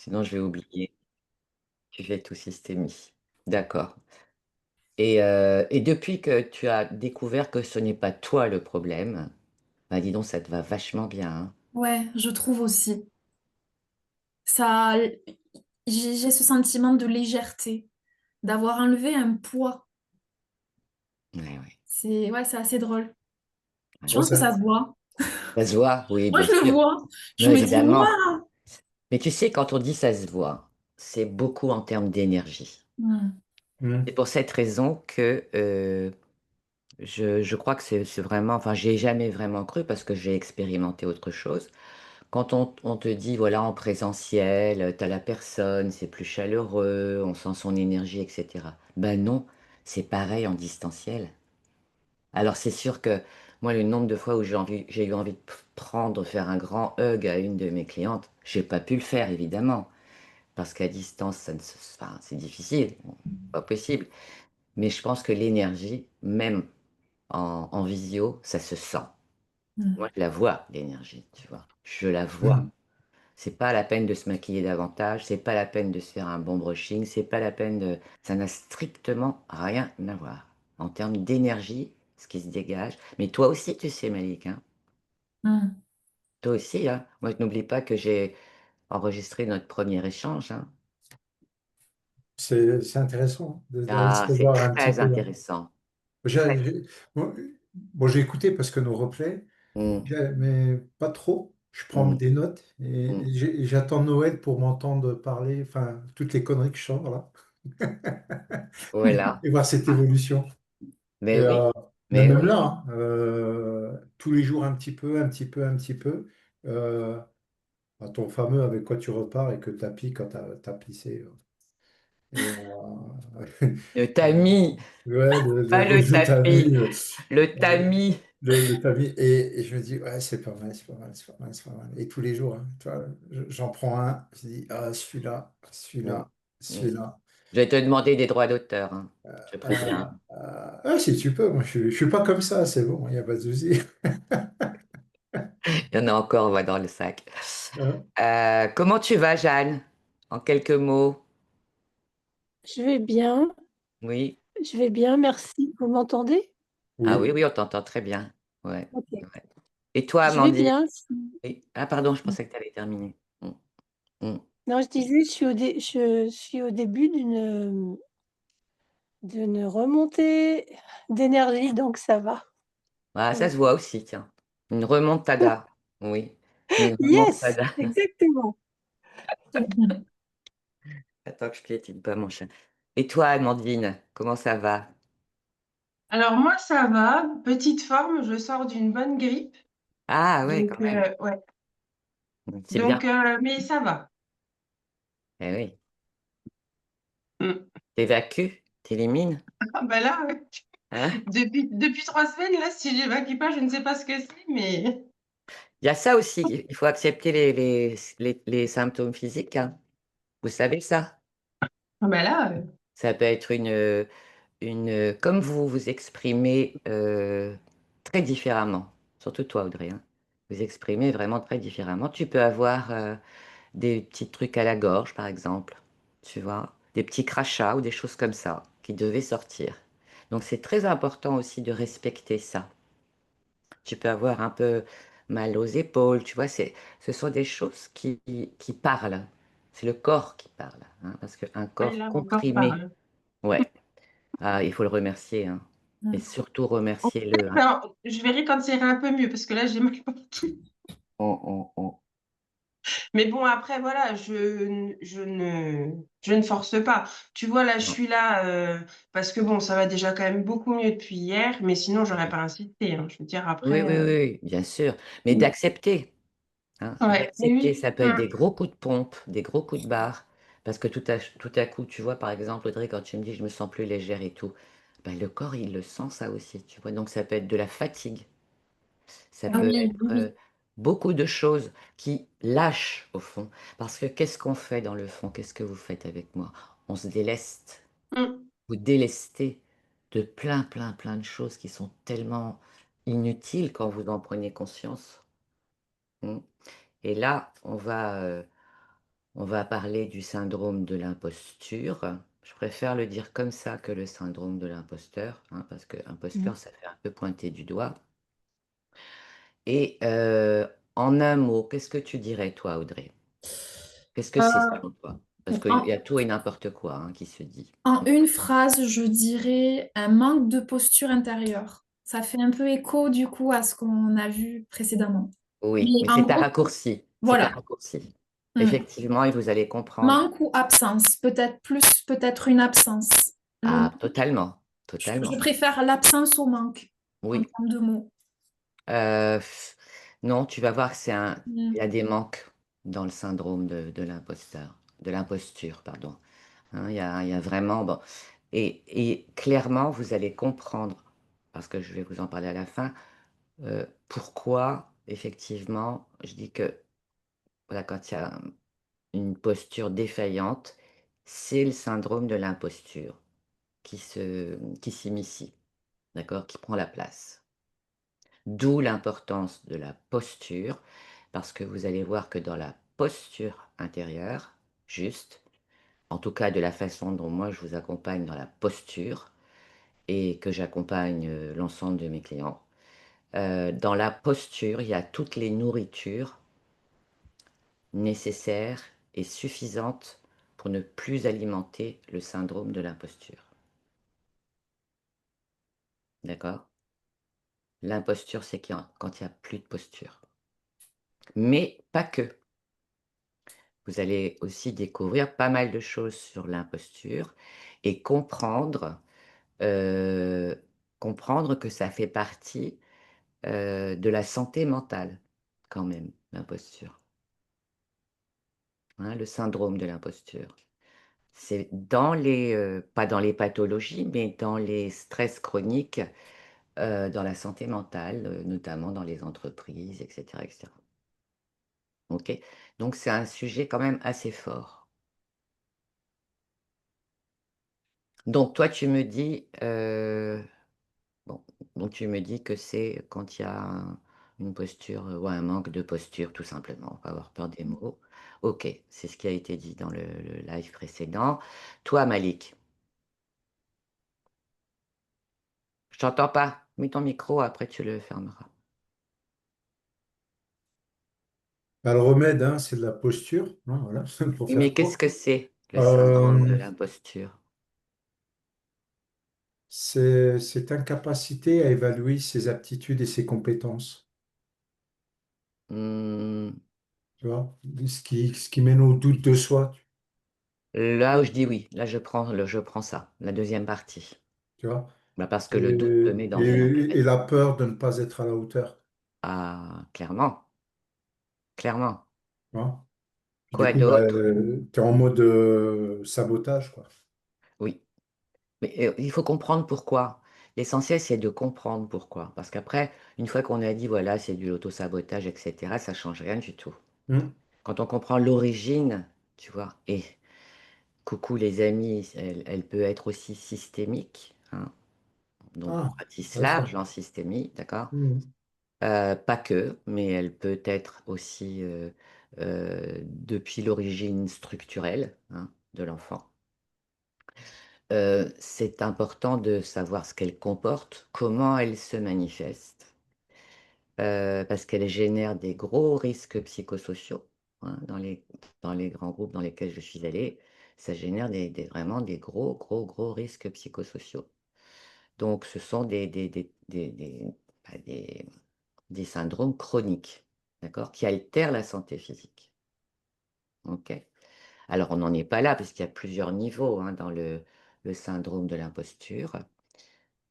sinon je vais oublier. Tu fais tout systémie. D'accord et depuis que tu as découvert que ce n'est pas toi le problème, bah, dis donc ça te va vachement bien, hein? Ouais, je trouve aussi. Ça j'ai ce sentiment de légèreté, d'avoir enlevé un poids. Ouais, ouais. C'est ouais, c'est assez drôle. Ouais, Je ouais. pense que Ça, ça se voit. Ça se voit, oui, Moi, bien je le sûr. vois. Je Non, me dis: évidemment. «Waouh!» Mais tu sais, quand on dit ça se voit, c'est beaucoup en termes d'énergie. Mmh. mmh, C'est pour cette raison que, je crois que c'est vraiment enfin, j'y ai jamais vraiment cru parce que j'ai expérimenté autre chose. Quand on te dit, voilà, en présentiel, tu as la personne, c'est plus chaleureux, on sent son énergie et cetera. Ben non, c'est pareil en distanciel. Alors c'est sûr que moi, le nombre de fois où j'ai eu envie de prendre, faire un grand hug à une de mes clientes, j'ai pas pu le faire évidemment, parce qu'à distance, ça ne se enfin, c'est difficile, bon, pas possible. Mais je pense que l'énergie, même en visio, ça se sent. Mmh. Moi, je la vois l'énergie, tu vois? Je la vois. mmh, C'est pas la peine de se maquiller davantage, c'est pas la peine de se faire un bon brushing, c'est pas la peine de ça n'a strictement rien à voir. En termes d'énergie, ce qui se dégage mais toi aussi, tu sais, Malik, hein? Mmh. Toi aussi, hein? Moi, je n'oublie pas que j'ai enregistré notre premier échange, hein? c'est intéressant de se Ah, c'est revoir un petit très peu, hein. intéressant. J'ai, Très. j'ai- bon, j'ai écouté parce que nos replays, Mmh, mais pas trop. Je prends mmh, des notes mmh. et j'attends Noël pour m'entendre parler, enfin, toutes les conneries que je sors là, Voilà. et voir cette Ah, évolution. Et mais oui, mais mais même oui. là, hein, tous les jours un petit peu, un petit peu, un petit peu. euh, Ton fameux avec quoi tu repars et que tu as pis quand tu as plissé. Et, Le tamis, ouais, pas le le tapis, tamis, le tamis. le tamis. Et je me dis, ouais, c'est pas mal, c'est pas mal, c'est pas mal, c'est pas mal. Et tous les jours, hein, tu vois, j'en prends un, je dis, ah, celui-là, Mmh, celui-là, mmh. celui-là. Je vais te demander des droits d'auteur, hein, je préviens. Si tu peux, moi, je suis pas comme ça, c'est bon, il n'y a pas de souci. Il y en a encore, moi, dans le sac. Hein. Comment tu vas, Jeanne? En quelques mots? Je vais bien, Oui? merci. Vous m'entendez? Ah oui, Oui. oui, on t'entend très bien. Ouais, OK. ouais. Et toi, Je vais Amandine? bien. Oui. Ah pardon, je Mmh. pensais que tu avais terminé. Mmh, mmh. Non, je disais, je suis au début d'une remontée d'énergie, donc ça va. Ah, ça Mmh. se voit aussi, tiens. Une remontada. Oui, une Yes! remontada. Exactement. Attends que je piétine pas mon chien. Et toi, Amandine, comment ça va? Alors moi ça va, petite forme, je sors d'une bonne grippe, Ah ouais, donc quand même. ouais, Mmh, c'est bien. donc mais ça va. Eh oui. Mmh. Tu évacues? Tu élimines? Ah bah là, ouais, Hein? depuis 3 semaines là, si j'évacue pas, je ne sais pas ce que c'est, mais Il y a ça aussi, il faut accepter les symptômes physiques, hein. Vous savez ça? ah bah là, Ça peut être comme vous vous exprimez, très différemment, surtout toi, Audrey, hein. Vous exprimez vraiment très différemment. Tu peux avoir, des petits trucs à la gorge, par exemple, tu vois? Des petits crachats ou des choses comme ça qui devaient sortir. Donc c'est très important aussi de respecter ça. Tu peux avoir un peu mal aux épaules, tu vois? Ce sont des choses qui parlent. C'est le corps qui parle, hein, parce qu'un ouais, corps là mon corps comprimé parle. ouais, ah, il faut le remercier, hein et Mmh. surtout remerciez-le, hein. Non, je verrai quand ça ira un peu mieux parce que là j'ai mal partout. On Mais bon après voilà, je ne force pas. Tu vois là, je non. suis là, parce que bon, ça va déjà quand même beaucoup mieux depuis hier, mais sinon j'aurais pas insisté, hein. Je veux dire Oui, après, oui, oui, bien sûr, mais mmh. d'accepter, hein, Ouais, mais d'accepter. oui. Ça peut être Mmh. des gros coups de pompe, des gros coups de barre, parce que tout à coup, tu vois, par exemple, Audrey, quand tu me dis: «Je me sens plus légère et tout», bah, le corps, il le sent ça aussi, tu vois? Donc ça peut être de la fatigue. Ça Ah peut oui, oui, être, oui. beaucoup de choses qui lâchent au fond. Parce que qu'est-ce qu'on fait dans le fond? Qu'est-ce que vous faites avec moi? On se déleste. Mmh. Vous délestez de plein, plein, plein de choses qui sont tellement inutiles quand vous en prenez conscience. Mmh et là, on va parler du syndrome de l'imposture. Je préfère le dire comme ça que le syndrome de l'imposteur, hein, parce que Mmh. imposteur, ça fait un peu pointer du doigt. Et en un mot, qu'est-ce que tu dirais, toi, Audrey? Qu'est-ce que c'est Euh, selon toi? Parce qu'il y en, a tout et n'importe quoi hein, qui se dit. en une phrase, je dirais un manque de posture intérieure. Ça fait un peu écho du coup à ce qu'on a vu précédemment. Mais Oui, mais en c'est un gros, raccourci. C'est un voilà. raccourci. Hmm. Effectivement, et vous allez comprendre. Manque ou absence, peut-être plus, peut-être une absence. Le Ah, manque, totalement, je totalement. préfère l'absence au manque en Oui. termes de mots. Euh, pff, non, tu vas voir que il y Hmm. a des manques dans le syndrome de l'imposteur, de l'imposture, pardon. Hein, il y a vraiment, bon, et clairement, vous allez comprendre, parce que je vais vous en parler à la fin, pourquoi, effectivement, je dis que, voilà, quand il y a une posture défaillante, c'est le syndrome de l'imposture qui s'immisce, d'accord, qui prend la place. D'où l'importance de la posture, parce que vous allez voir que dans la posture intérieure, juste, en tout cas de la façon dont moi je vous accompagne dans la posture et que j'accompagne l'ensemble de mes clients, dans la posture, il y a toutes les nourritures nécessaires et suffisantes pour ne plus alimenter le syndrome de l'imposture. D'accord? L'imposture, c'est quand il n'y a plus de posture. Mais pas que. Vous allez aussi découvrir pas mal de choses sur l'imposture et heu, comprendre que ça fait partie, de la santé mentale quand même, l'imposture, hein, le syndrome de l'imposture. C'est dans les, pas dans les pathologies, mais dans les stress chroniques, dans la santé mentale, notamment dans les entreprises et cetera et cetera. OK? Donc c'est un sujet quand même assez fort. Donc toi, tu me dis, bon, donc tu me dis que c'est quand il y a une posture, ou un manque de posture tout simplement, pas avoir peur des mots. OK, c'est ce qui a été dit dans le live précédent. Toi Malik, je t'entends pas. Mets ton micro, après tu le fermeras. Bah, le remède, hein, c'est de la posture, hein, voilà, pour Oui, faire mais qu'est-ce court. que c'est le syndrome de Euh, l'imposture? c'est cette incapacité à évaluer ses aptitudes et ses compétences, Mmh, tu vois, ce qui mène au doute de soi, là où je dis oui, là je prends ça, la deuxième partie. tu vois, Bah, parce que et, le doute te met dans une et la embarrassade. peur de ne pas être à la hauteur, Ah, clairement, clairement. tu vois. Puis du Quoi coup, bah, d'autre? tu es en mode sabotage, quoi. Oui. Mais, il faut comprendre pourquoi. L'essentiel, c'est de comprendre pourquoi. Parce qu'après, une fois qu'on a dit: «Voilà, c'est du l'auto-sabotage» et cetera, ça change rien du tout. Hmm. Quand on comprend l'origine, tu vois? Et coucou les amis, elle peut être aussi systémique, hein, donc Ah, on ratisse large intéressant. en systémie, d'accord? Hmm. Pas que, mais elle peut être aussi, depuis l'origine structurelle, hein, de l'enfant. C'est important de savoir ce qu'elle comporte, comment elle se manifeste, parce qu'elle génère des gros risques psychosociaux, hein, dans les grands groupes dans lesquels je suis allée, ça génère vraiment des gros, gros, gros risques psychosociaux. Donc ce sont bah, des syndromes chroniques, d'accord? Qui altèrent la santé physique, OK? Alors on n'en est pas là, parce qu'il y a plusieurs niveaux, hein, dans le syndrome de l'imposture.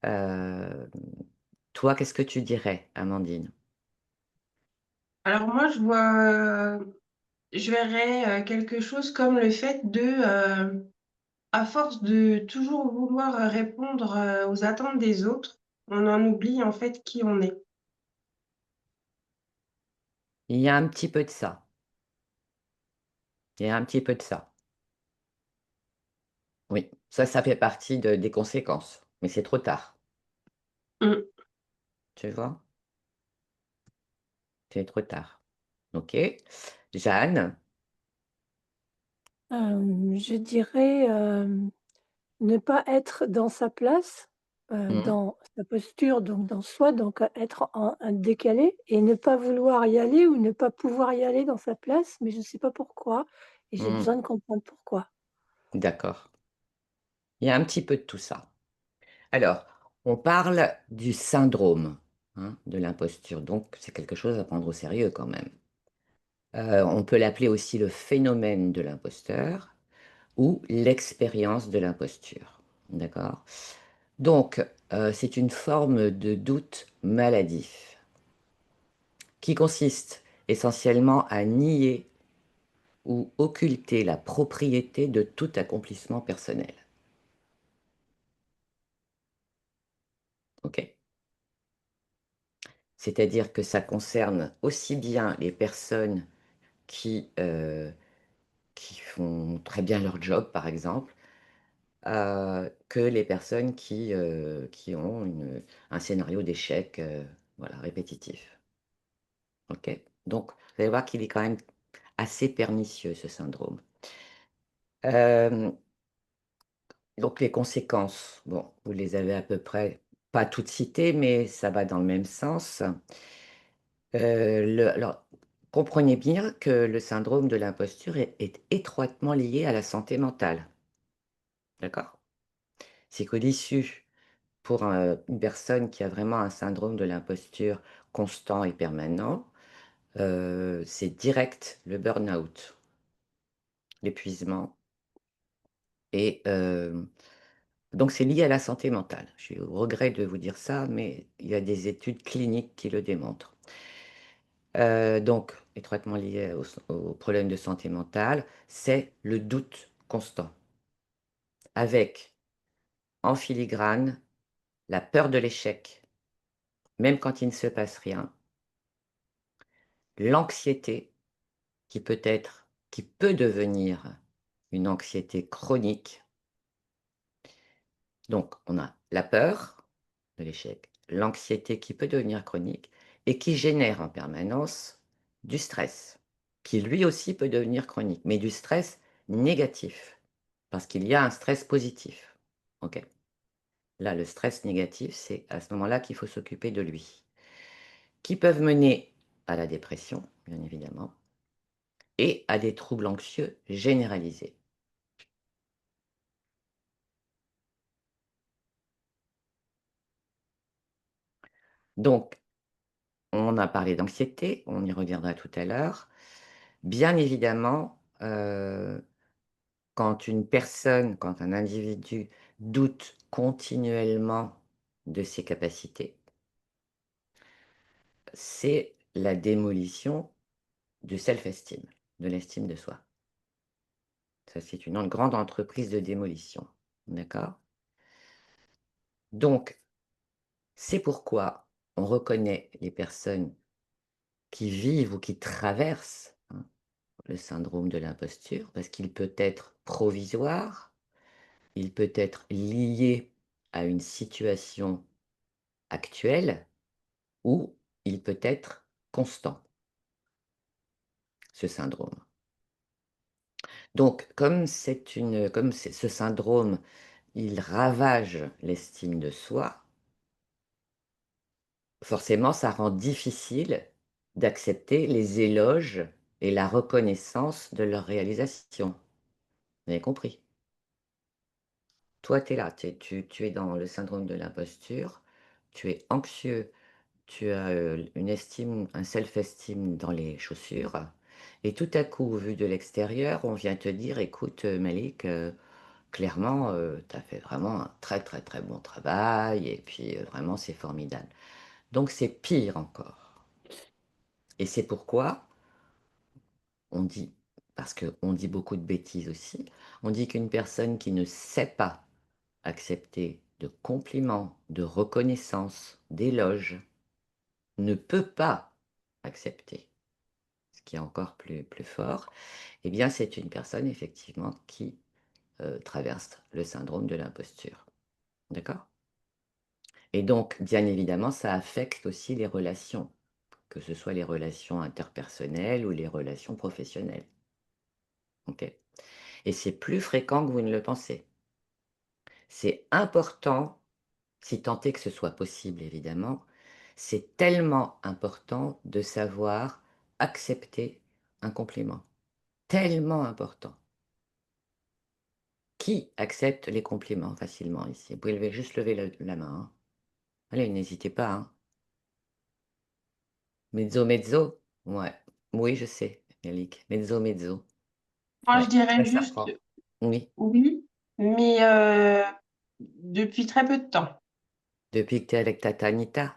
Hem, toi, qu'est-ce que tu dirais, Amandine? Alors moi, je verrais, quelque chose comme le fait à force de toujours vouloir, répondre, aux attentes des autres, on en oublie en fait qui on est. Il y a un petit peu de ça, il y a un petit peu de ça. Oui, ça fait partie des conséquences, mais c'est trop tard, Mmh. tu vois? C'est trop tard. OK. Jeanne? Je dirais, ne pas être dans sa place, Mmh. dans sa posture, donc dans soi, donc être en décalé et ne pas vouloir y aller ou ne pas pouvoir y aller dans sa place, mais je ne sais pas pourquoi et j'ai Mmh. besoin de comprendre pourquoi. D'accord. Il y a un petit peu de tout ça. Alors, on parle du syndrome, hein, de l'imposture, donc c'est quelque chose à prendre au sérieux quand même. On peut l'appeler aussi le phénomène de l'imposteur ou l'expérience de l'imposture. D'accord? Donc, c'est une forme de doute maladif qui consiste essentiellement à nier ou occulter la propriété de tout accomplissement personnel. OK? C'est-à-dire que ça concerne aussi bien les personnes qui font très bien leur job, par exemple, que les personnes qui ont un scénario d'échec, voilà, répétitif. OK? Donc, vous allez voir qu'il est quand même assez pernicieux, ce syndrome. Hem, donc les conséquences, bon, vous les avez à peu près pas toutes citées, mais ça va dans le même sens. Alors, comprenez bien que le syndrome de l'imposture est étroitement lié à la santé mentale, d'accord? C'est que l'issue pour une personne qui a vraiment un syndrome de l'imposture constant et permanent, c'est direct le burn-out, l'épuisement et donc c'est lié à la santé mentale. Je suis au regret de vous dire ça, mais il y a des études cliniques qui le démontrent. Donc étroitement lié aux problèmes de santé mentale, c'est le doute constant avec, en filigrane, la peur de l'échec, même quand il ne se passe rien, l'anxiété qui peut devenir une anxiété chronique. Donc on a la peur de l'échec, l'anxiété qui peut devenir chronique et qui génère en permanence du stress, qui lui aussi peut devenir chronique, mais du stress négatif, parce qu'il y a un stress positif. OK? Là, le stress négatif, c'est à ce moment-là qu'il faut s'occuper de lui, qui peuvent mener à la dépression, bien évidemment, et à des troubles anxieux généralisés. Donc, on a parlé d'anxiété, on y reviendra tout à l'heure. Bien évidemment, quand un individu doute continuellement de ses capacités, c'est la démolition du self-esteem, de l'estime de soi. Ça, c'est une grande entreprise de démolition, d'accord? Donc, c'est pourquoi on reconnaît les personnes qui vivent ou qui traversent, hein, le syndrome de l'imposture, parce qu'il peut être provisoire, il peut être lié à une situation actuelle ou il peut être constant, ce syndrome. Donc comme ce syndrome, il ravage l'estime de soi, forcément ça rend difficile d'accepter les éloges et la reconnaissance de leur réalisation. Vous avez compris? Toi, tu es là, tu es dans le syndrome de l'imposture, tu es anxieux. Tu as, une estime un self-esteem dans les chaussures et tout à coup, vu de l'extérieur, on vient te dire: «Écoute, Malik, clairement, tu as fait vraiment un très, très, très bon travail et puis, vraiment c'est formidable». Donc c'est pire encore et c'est pourquoi on dit parce qu'on dit beaucoup de bêtises aussi, on dit qu'une personne qui ne sait pas accepter de compliments, de reconnaissance, d'éloges, ne peut pas accepter. Ce qui est encore plus fort, eh bien, c'est une personne effectivement qui, traverse le syndrome de l'imposture. D'accord? Et donc, bien évidemment, ça affecte aussi les relations, que ce soit les relations interpersonnelles ou les relations professionnelles. OK? Et c'est plus fréquent que vous ne le pensez. C'est important, si tant est que ce soit possible évidemment, c'est tellement important de savoir accepter un compliment. Tellement important. Qui accepte les compliments facilement ici? Vous pouvez juste lever la main, hein. Allez, n'hésitez pas, hein. Mezzo, mezzo? Ouais. Oui, je sais, Yannick. Mezzo, mezzo. Moi, Ouais, je dirais ça juste s'apprend. Oui. oui, mais depuis très peu de temps. Depuis que tu es avec Tata Anita?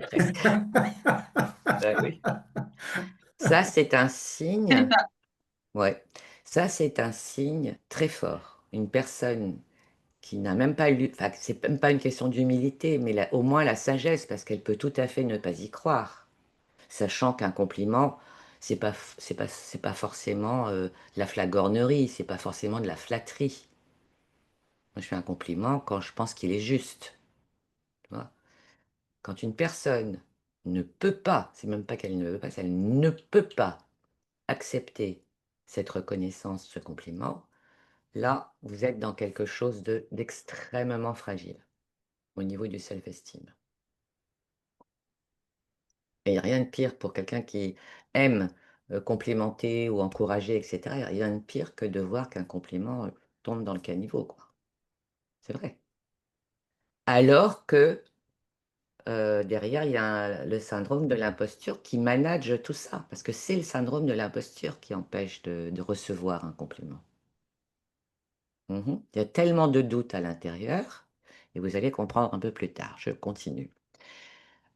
Presque. Bah oui. Ça, c'est un C'est signe, ça. ouais, ça, c'est un signe très fort. Une personne qui n'a même pas lu, enfin, c'est même pas une question d'humilité, mais au moins la sagesse, parce qu'elle peut tout à fait ne pas y croire, sachant qu'un compliment, c'est pas forcément de la flagornerie, c'est pas forcément de la flatterie. Moi, je fais un compliment quand je pense qu'il est juste. Tu vois. Quand une personne ne peut pas, c'est même pas qu'elle ne veut pas, c'est elle ne peut pas accepter cette reconnaissance, ce compliment, là, vous êtes dans quelque chose d'extrêmement fragile au niveau du self-esteem. Et il n'y a rien de pire pour quelqu'un qui aime complimenter ou encourager, etc. Il n'y a rien de pire que de voir qu'un compliment tombe dans le caniveau, quoi. C'est vrai. Alors que derrière, il y a le syndrome de l'imposture qui manage tout ça, parce que c'est le syndrome de l'imposture qui empêche de recevoir un compliment. Il y a tellement de doutes à l'intérieur et vous allez comprendre un peu plus tard. Je continue.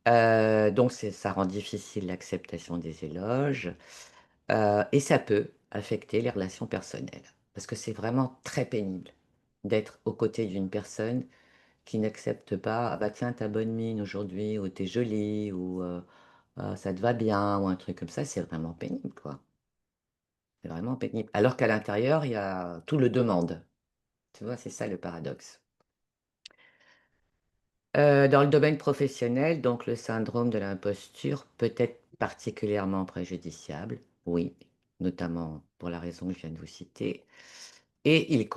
Donc ça rend difficile l'acceptation des éloges, et ça peut affecter les relations personnelles. Parce que c'est vraiment très pénible d'être aux côtés d'une personne qui n'accepte pas: «Ah bah tiens, tu bonne mine aujourd'hui» ou «Tu jolie» ou «Ah ça te va bien» ou un truc comme ça, c'est vraiment pénible, quoi. C'est vraiment pénible. Alors qu'à l'intérieur, il y a tout le demande. Tu vois? C'est ça le paradoxe. Dans le domaine professionnel, donc le syndrome de l'imposture peut être particulièrement préjudiciable, oui, notamment pour la raison que je viens de vous citer, et il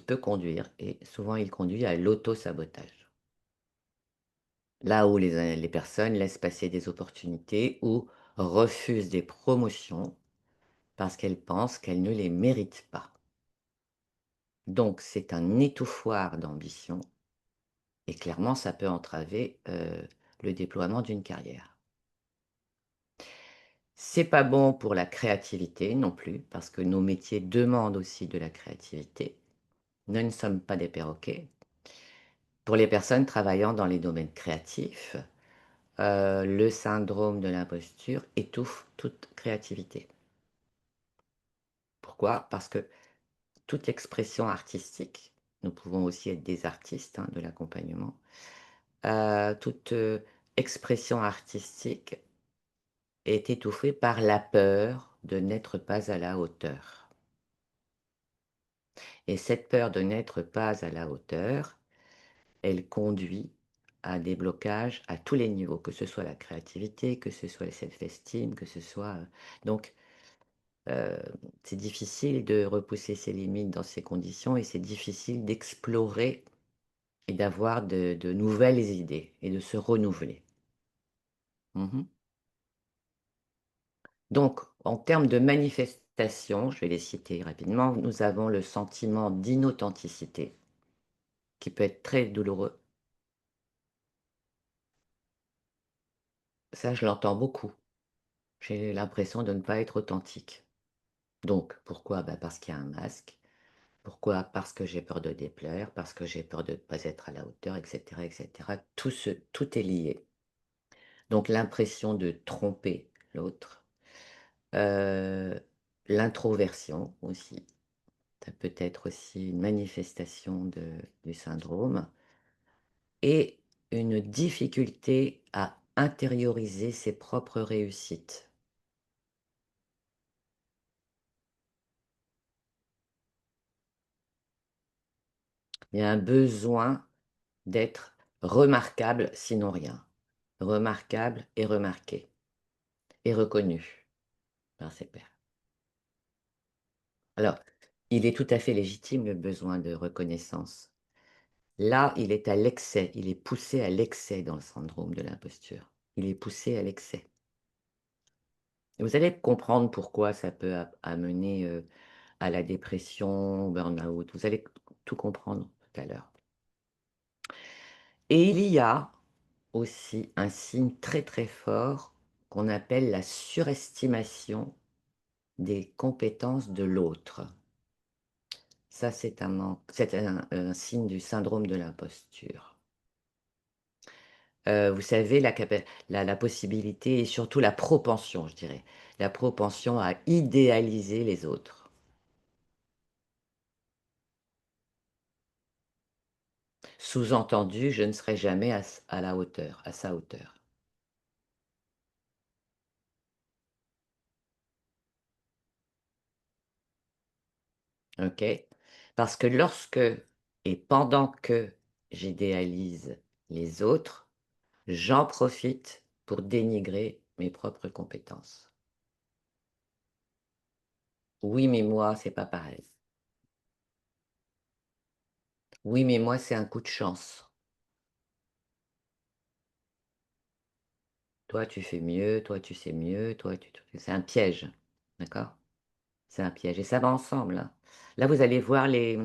peut conduire et souvent il conduit à l'auto-sabotage. Là où les personnes laissent passer des opportunités ou refusent des promotions parce qu'elles pensent qu'elles ne les méritent pas. Donc c'est un étouffoir d'ambition et clairement ça peut entraver, le déploiement d'une carrière. C'est pas bon pour la créativité non plus, parce que nos métiers demandent aussi de la créativité. Nous ne sommes pas des perroquets. Pour les personnes travaillant dans les domaines créatifs, le syndrome de l'imposture étouffe toute créativité. Pourquoi? Parce que toute expression artistique, nous pouvons aussi être des artistes, hein, de l'accompagnement, toute, expression artistique est étouffée par la peur de n'être pas à la hauteur. Et cette peur de n'être pas à la hauteur, elle conduit à des blocages à tous les niveaux, que ce soit la créativité, que ce soit le self-esteem, que ce soit, donc heu, c'est difficile de repousser ses limites dans ces conditions et c'est difficile d'explorer et d'avoir de nouvelles idées et de se renouveler. Mmh. Donc en termes de manifestations, je vais les citer rapidement, nous avons le sentiment d'inauthenticité qui peut être très douloureux. Ça, je l'entends beaucoup. J'ai l'impression de ne pas être authentique. Donc, pourquoi? Bah, parce qu'il y a un masque. Pourquoi? Parce que j'ai peur de déplaire, parce que j'ai peur de ne pas être à la hauteur, et cetera, et cetera. Tout est lié. Donc, l'impression de tromper l'autre, heu, l'introversion aussi, ça peut être aussi une manifestation du syndrome et une difficulté à intérioriser ses propres réussites. Il y a un besoin d'être remarquable, sinon rien. Remarquable et remarqué et reconnu par ses pairs. Alors, il est tout à fait légitime, le besoin de reconnaissance. Là, il est à l'excès, il est poussé à l'excès dans le syndrome de l'imposture. Il est poussé à l'excès. Et vous allez comprendre pourquoi ça peut amener à la dépression, au burn-out. Vous allez tout comprendre tout à l'heure. Et il y a aussi un signe très très fort qu'on appelle la surestimation des compétences de l'autre. Ça, c'est un signe du syndrome de l'imposture. Vous savez, la possibilité et surtout la propension, je dirais, la propension à idéaliser les autres. Sous-entendu, je ne serai jamais à la hauteur, à sa hauteur. OK? Parce que lorsque et pendant que j'idéalise les autres, j'en profite pour dénigrer mes propres compétences. Oui, mais moi, c'est pas pareil. Oui, mais moi, c'est un coup de chance. Toi, tu fais mieux, toi, tu sais mieux, toi, c'est un piège, d'accord? C'est un piège et ça va ensemble, hein. Là, vous allez voir les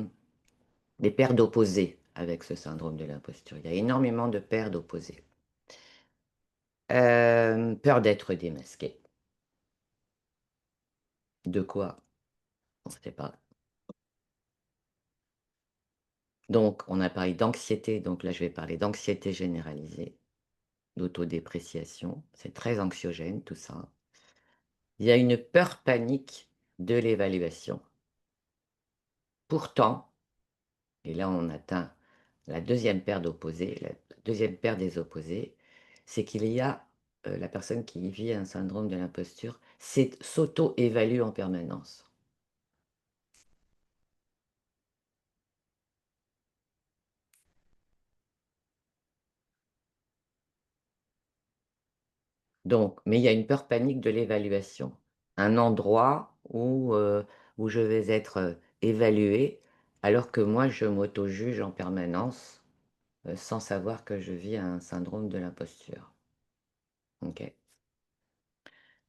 paires d'opposés avec ce syndrome de l'imposture. Il y a énormément de paires d'opposés. Peur d'être démasqué. De quoi? On ne sait pas. Donc, on a parlé d'anxiété, donc là, je vais parler d'anxiété généralisée, d'autodépréciation. C'est très anxiogène, tout ça. Il y a une peur panique de l'évaluation. Pourtant, et là, on atteint la deuxième paire d'opposés, la deuxième paire des opposés, c'est qu'il y a la personne qui vit un syndrome de l'imposture, s'auto-évalue en permanence. Donc, mais il y a une peur panique de l'évaluation. Un endroit où je vais être évalué, alors que moi, je m'auto-juge en permanence, sans savoir que je vis un syndrome de l'imposture. OK?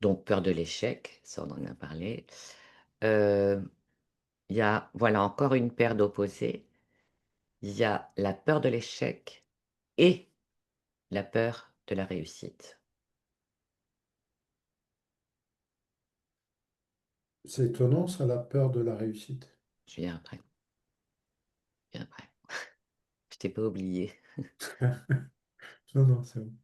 Donc, peur de l'échec, ça on en a parlé. Euh, Il y a, voilà, encore une paire d'opposés. Il y a la peur de l'échec et la peur de la réussite. C'est étonnant, ça, la peur de la réussite. Je viens après. Je viens après. Je t'ai pas oublié. Non, non, c'est bon.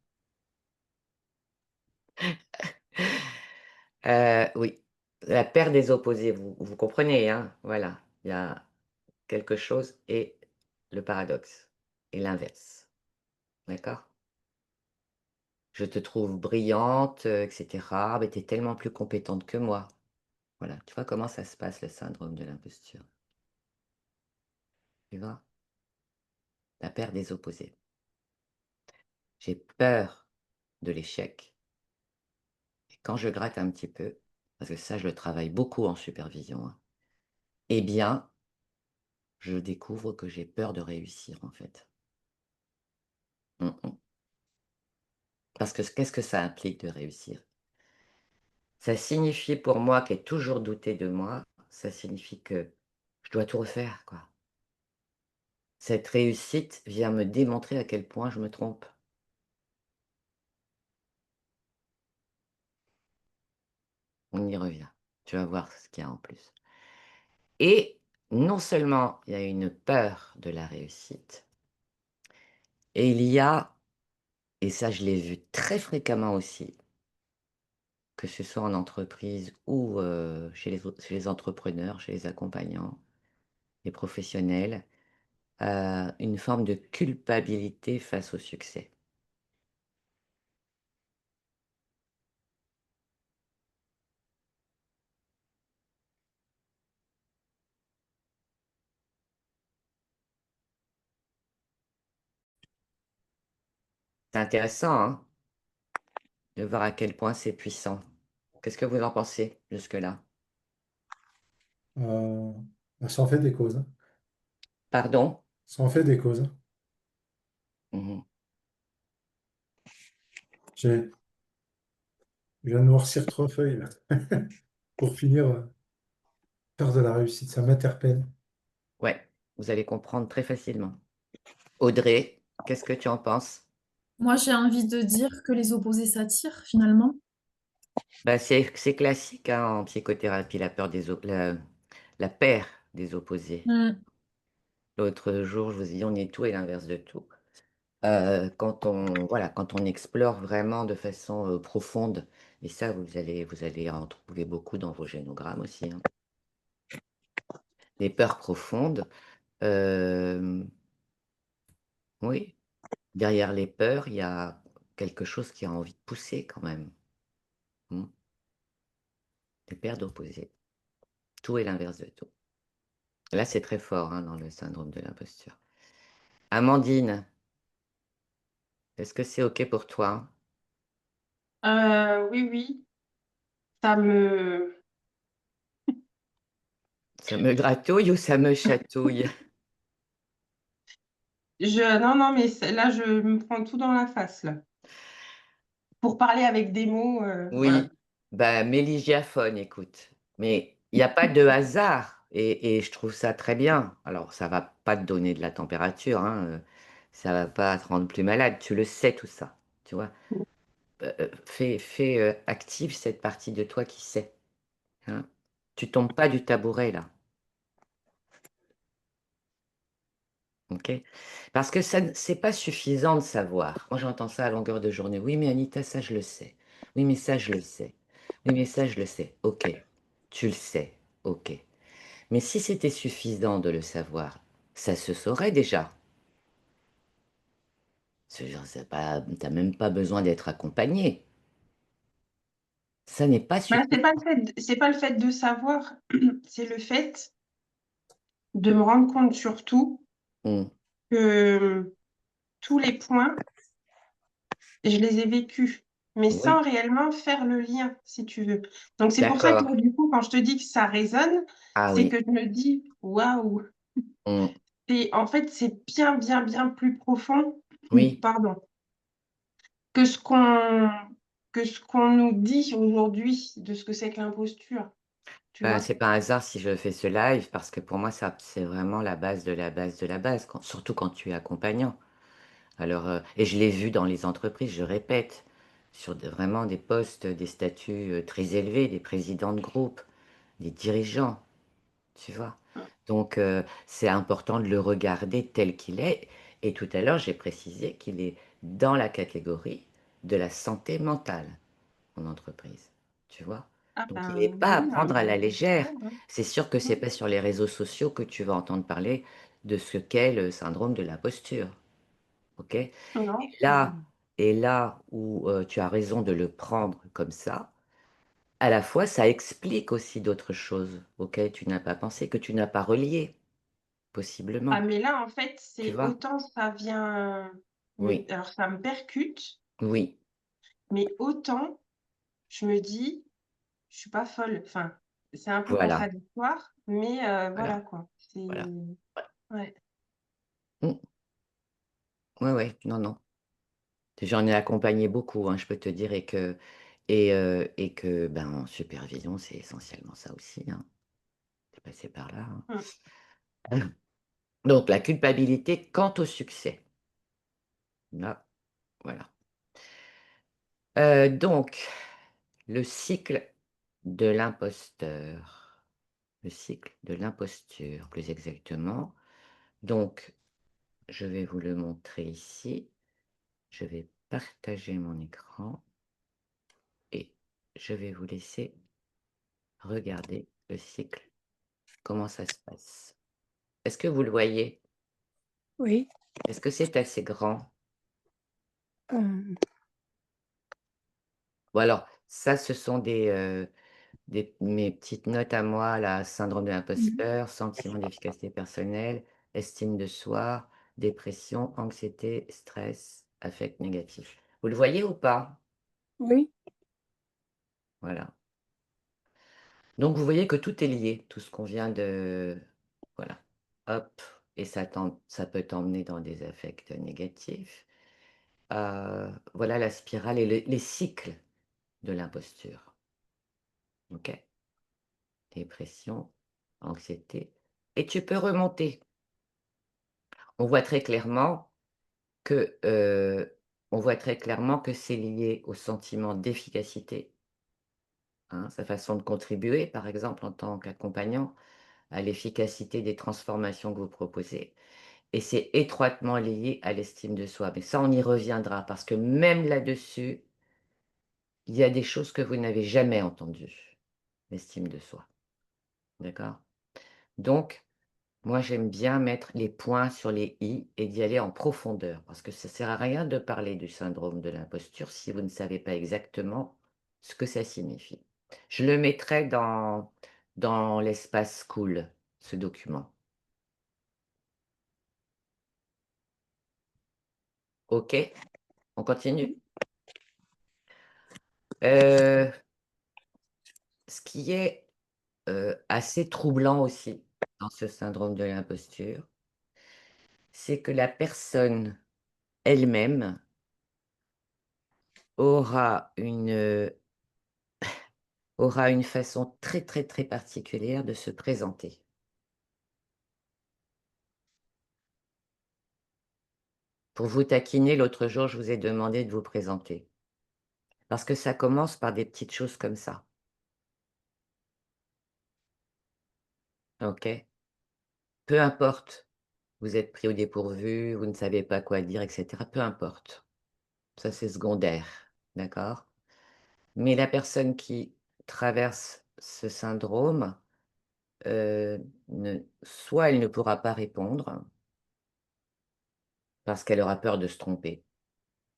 Oui, la paire des opposés, vous comprenez, hein? Voilà, il y a quelque chose et le paradoxe et l'inverse. D'accord? Je te trouve brillante, et cetera, mais tu es tellement plus compétente que moi. Voilà, tu vois comment ça se passe, le syndrome de l'imposture? Tu vois? La paire des opposés. J'ai peur de l'échec et quand je gratte un petit peu, parce que ça, je le travaille beaucoup en supervision, hein, eh bien, je découvre que j'ai peur de réussir, en fait. Mmh mh. Parce que qu'est-ce que ça implique de réussir? Ça signifie pour moi qui ai toujours douté de moi, ça signifie que je dois tout refaire, quoi. Cette réussite vient me démontrer à quel point je me trompe. On y revient. Tu vas voir ce qu'il y a en plus. Et non seulement il y a une peur de la réussite, et il y a, et ça je l'ai vu très fréquemment aussi, que ce soit en entreprise ou chez les entrepreneurs, chez les accompagnants, les professionnels, une forme de culpabilité face au succès. C'est intéressant, hein, de voir à quel point c'est puissant. Qu'est-ce que vous en pensez jusque-là? Euh, ça en fait des causes, hein. Pardon? Ça en fait des causes, hein. Mhm. J'ai, je viens de noircir 3 feuilles là, pour finir, faire de la réussite. Ça m'interpelle. Ouais, vous allez comprendre très facilement. Audrey, qu'est-ce que tu en penses? Moi, j'ai envie de dire que les opposés s'attirent finalement. Bah, c'est classique hein, en psychothérapie, la peur la paire des opposés. Mm. L'autre jour, je vous ai dit, on est tout et l'inverse de tout. Voilà, quand on explore vraiment de façon profonde, et ça, vous allez en trouver beaucoup dans vos génogrammes aussi, hein. Les peurs profondes, euh, oui, derrière les peurs, il y a quelque chose qui a envie de pousser quand même. Hmm. Des paires d'opposés. Tout est l'inverse de tout. Là, c'est très fort hein, dans le syndrome de l'imposture. Amandine, est-ce que c'est OK pour toi? Oui, oui, ça me... Ça me gratouille ou ça me chatouille? Non, non, mais là, je me prends tout dans la face, là. Pour parler avec des mots, voilà. Oui, bah, méligiaphone, écoute. Mais il n'y a pas de hasard et je trouve ça très bien. Alors, ça va pas te donner de la température, hein, ça va pas te rendre plus malade. Tu le sais tout ça, tu vois. Active cette partie de toi qui sait, hein. Tu tombes pas du tabouret là, ok? Parce que c'est pas suffisant de savoir. Moi, j'entends ça à longueur de journée. Oui, mais Anita, ça je le sais. Oui, mais ça je le sais. Oui, mais ça je le sais. Ok, tu le sais. Ok. Mais si c'était suffisant de le savoir, ça se saurait déjà. T'as même pas besoin d'être accompagné. Ça n'est pas Bah, suffisant. c'est pas le fait de savoir, c'est le fait de me rendre compte surtout Hmm. que tous les points, je les ai vécus, mais sans Oui, réellement faire le lien, si tu veux. Donc c'est pour ça que d'accord. moi, du coup, quand je te dis que ça résonne, Ah c'est oui. que je me dis, waouh, Hmm. en fait, c'est bien, bien, bien plus profond, Oui. pardon, que ce qu'on que ce qu'on nous dit aujourd'hui de ce que c'est que l'imposture, tu Ben, vois? c'est pas un hasard si je fais ce live parce que pour moi, ça, c'est vraiment la base de la base de la base, surtout quand tu es accompagnant. Alors, et je l'ai vu dans les entreprises, je répète, sur vraiment des postes, des statuts très élevés, des présidents de groupe, des dirigeants. Tu vois? Donc, c'est important de le regarder tel qu'il est. Et tout à l'heure, j'ai précisé qu'il est dans la catégorie de la santé mentale en entreprise. Tu vois? Ah Donc, il n'est ben pas à oui, non, prendre à la mais légère. ouais, ouais. C'est sûr que c'est pas sur les réseaux sociaux que tu vas entendre parler de ce qu'est le syndrome de l'imposture. OK? Et Non, là, et là où tu as raison de le prendre comme ça, à la fois, ça explique aussi d'autres choses auxquelles tu n'as pas pensé, que tu n'as pas reliées. ah Possiblement, mais là, en fait, tu c'est vois? autant ça vient Oui, alors ça me percute, oui, mais autant je me dis: «Je suis pas folle». Enfin, c'est un peu voilà, contradictoire, mais voilà, voilà quoi. C'est voilà. ouais. Mmh. Ouais, ouais, non, non. J'en ai accompagné beaucoup, hein, je peux te dire et que, ben, en supervision, c'est essentiellement ça aussi, hein. Tu passé par là, Mmh. hein. Donc la culpabilité quant au succès. Là, voilà. Donc le cycle de l'imposteur, le cycle de l'imposture, plus exactement. Donc je vais vous le montrer ici. Je vais partager mon écran et je vais vous laisser regarder le cycle, comment ça se passe. Est-ce que vous le voyez? Oui. Est-ce que c'est assez grand? euh, Ou alors, ça, ce sont mes petites notes à moi, là, syndrome de mhm. l'imposteur, sentiment d'efficacité personnelle, estime de soi, dépression, anxiété, stress, affect négatif. Vous le voyez ou pas? Oui. Voilà. Donc vous voyez que tout est lié, tout ce qu'on vient de voilà, hop et ça peut t'emmener dans des affects négatifs. Voilà la spirale et les cycles de l'imposture. OK? Dépression, anxiété et tu peux remonter. On voit très clairement que, c'est lié au sentiment d'efficacité, hein, sa façon de contribuer, par exemple, en tant qu'accompagnant, à l'efficacité des transformations que vous proposez et c'est étroitement lié à l'estime de soi. Mais ça, on y reviendra parce que même là-dessus, il y a des choses que vous n'avez jamais entendues, l'estime de soi, d'accord? Donc moi, j'aime bien mettre les points sur les i et d'y aller en profondeur parce que ça sert à rien de parler du syndrome de l'imposture si vous ne savez pas exactement ce que ça signifie. Je le mettrai dans l'espace cool, ce document. OK? On continue? Heu, Ce qui est, assez troublant aussi dans ce syndrome de l'imposture, c'est que la personne elle-même aura une façon très, très, très particulière de se présenter. Pour vous taquiner, l'autre jour, je vous ai demandé de vous présenter. Parce que ça commence par des petites choses comme ça, OK? Peu importe, vous êtes pris au dépourvu, vous ne savez pas quoi dire et cetera, peu importe. Ça, c'est secondaire, d'accord? Mais la personne qui traverse ce syndrome, ne soit elle ne pourra pas répondre parce qu'elle aura peur de se tromper.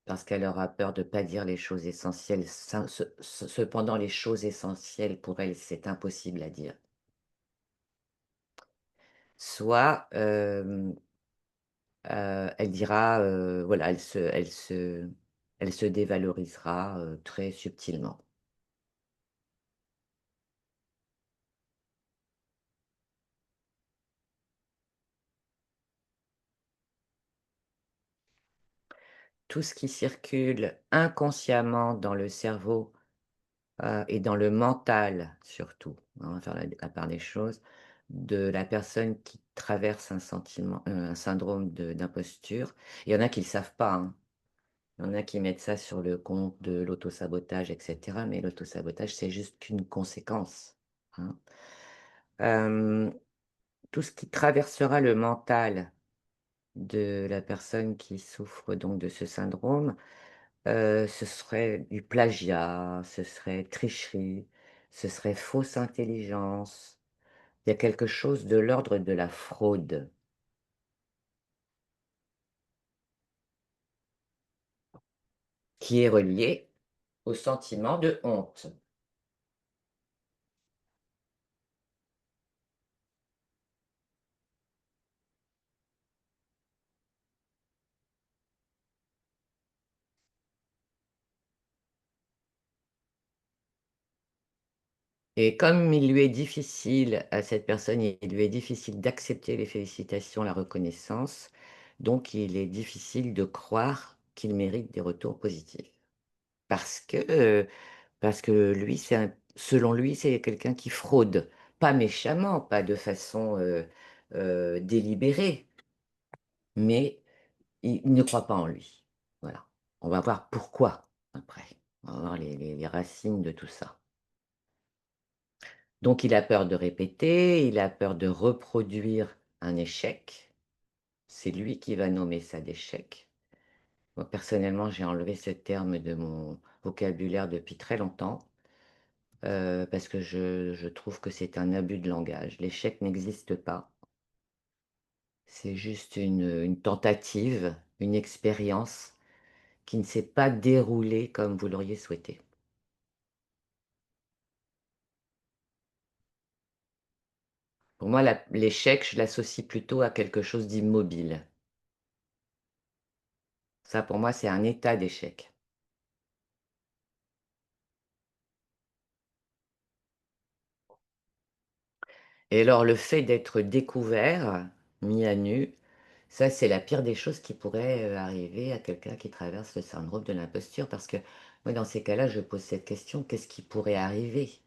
Parce qu'elle aura peur de pas dire les choses essentielles, cependant les choses essentielles pour elle, c'est impossible à dire. Soit, elle dira, voilà, elle se dévalorisera, très subtilement. Tout ce qui circule inconsciemment dans le cerveau, et dans le mental surtout, hein, on va faire la part des choses, de la personne qui traverse un syndrome d'imposture. Il y en a qui ne le savent pas, hein. Il y en a qui mettent ça sur le compte de l'autosabotage et cetera, mais l'autosabotage, c'est juste qu'une conséquence, hein. Hem, tout ce qui traversera le mental de la personne qui souffre donc de ce syndrome, ce serait du plagiat, ce serait tricherie, ce serait fausse intelligence. Il y a quelque chose de l'ordre de la fraude qui est relié au sentiment de honte. Et comme il lui est difficile à cette personne, il lui est difficile d'accepter les félicitations, la reconnaissance, donc il est difficile de croire qu'il mérite des retours positifs. Parce que, parce que lui, selon lui, c'est quelqu'un qui fraude. Pas méchamment, pas de façon, délibérée, mais il ne croit pas en lui. Voilà. On va voir pourquoi après. On va voir les racines de tout ça. Donc il a peur de répéter, il a peur de reproduire un échec. C'est lui qui va nommer ça d'échec. Moi, personnellement, j'ai enlevé ce terme de mon vocabulaire depuis très longtemps. Parce que je trouve que c'est un abus de langage. L'échec n'existe pas. C'est juste une tentative, une expérience qui ne s'est pas déroulée comme vous l'auriez souhaité. Pour moi, l'échec, je l'associe plutôt à quelque chose d'immobile. Ça, pour moi, c'est un état d'échec. Et alors le fait d'être découvert, mis à nu, ça c'est la pire des choses qui pourrait, arriver à quelqu'un qui traverse le syndrome de l'imposture parce que moi dans ces cas-là, je pose cette question: «Qu'est-ce qui pourrait arriver?»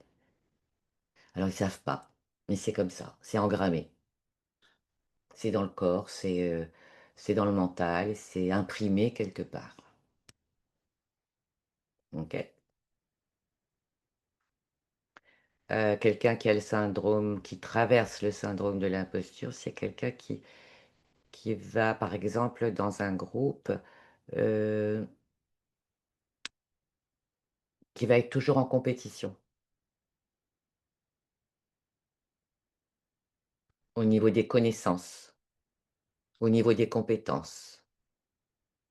Alors ils savent pas, mais c'est comme ça, c'est engrammé. C'est dans le corps, c'est dans le mental, c'est imprimé quelque part. OK? Quelqu'un qui a le syndrome qui traverse le syndrome de l'imposture, c'est quelqu'un qui va, par exemple, dans un groupe, heu, qui va être toujours en compétition, au niveau des connaissances, au niveau des compétences.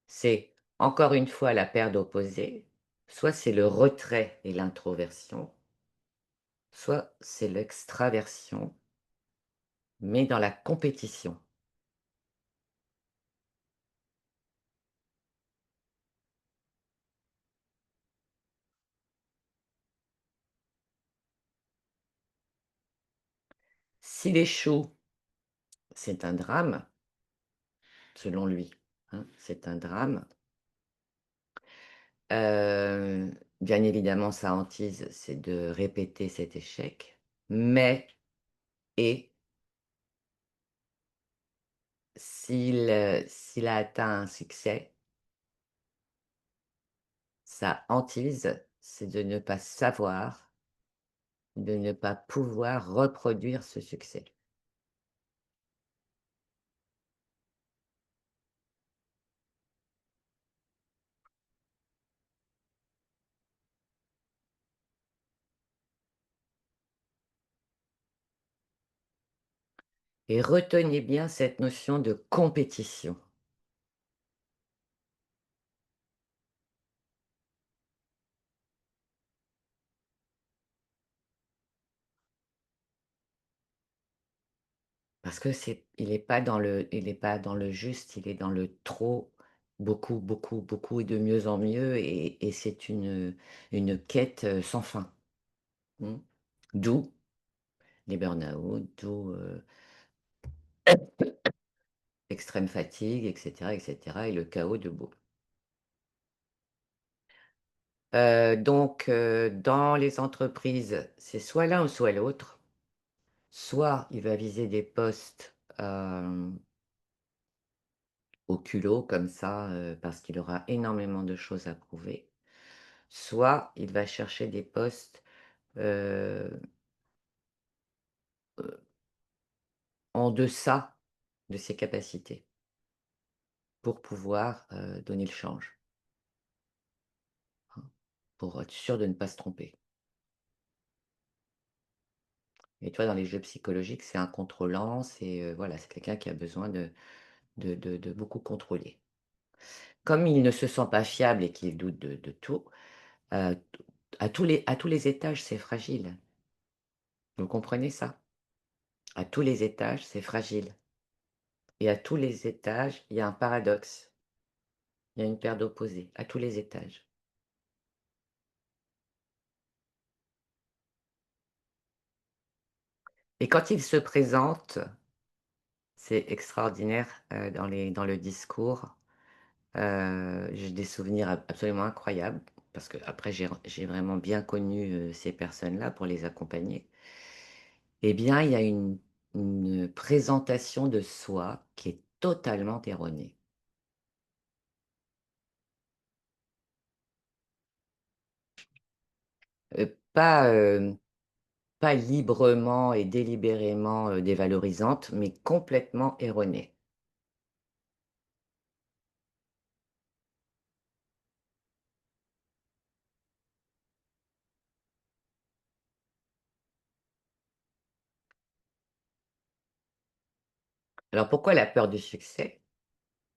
C'est, encore une fois, la paire d'opposés, soit c'est le retrait et l'introversion, soit c'est l'extraversion, mais dans la compétition. S'il échoue, c'est un drame, selon lui, hein, c'est un drame. Bien évidemment, sa hantise, c'est de répéter cet échec, mais et s'il a atteint un succès, sa hantise, c'est de ne pas savoir, de ne pas pouvoir reproduire ce succès. Et retenez bien cette notion de compétition. Parce que il est pas dans le juste, il est dans le trop, beaucoup, beaucoup, beaucoup et de mieux en mieux et c'est une quête, sans fin. Mmh. D'où les burn-out, d'où, l'extrême fatigue et cetera et le chaos debout. Donc, dans les entreprises, c'est soit l'un ou soit l'autre. Soit il va viser des postes, au culot comme ça, parce qu'il aura énormément de choses à prouver. Soit il va chercher des postes, heu en deçà de ses capacités pour pouvoir, donner le change, hein, pour être sûr de ne pas se tromper. Et toi, dans les jeux psychologiques, c'est un contrôlant, c'est, voilà, c'est quelqu'un qui a besoin de beaucoup contrôler. Comme il ne se sent pas fiable et qu'il doute de tout, t à tous les étages, c'est fragile. Vous comprenez ça? À tous les étages, c'est fragile et à tous les étages, il y a un paradoxe. Il y a une paire d'opposés, à tous les étages. Et quand il se présente, c'est extraordinaire, dans le discours. J'ai des souvenirs absolument incroyables parce qu'après j'ai vraiment bien connu, ces personnes-là pour les accompagner. Eh bien, il y a une présentation de soi qui est totalement erronée. Pas, pas librement et délibérément, dévalorisante, mais complètement erronée. Alors pourquoi la peur du succès?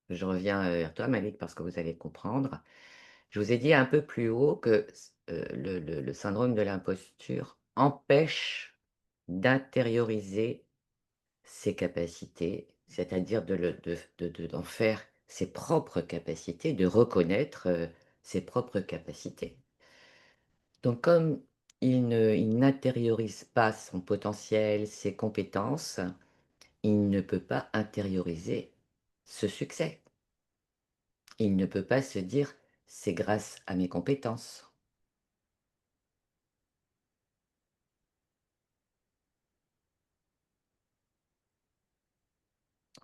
Je reviens, vers toi Malik parce que vous allez comprendre. Je vous ai dit un peu plus haut que le syndrome de l'imposture empêche d'intérioriser ses capacités, c'est-à-dire d'en faire ses propres capacités, de reconnaître, ses propres capacités. Donc comme il n'intériorise pas son potentiel, ses compétences, il ne peut pas intérioriser ce succès. Il ne peut pas se dire: «C'est grâce à mes compétences».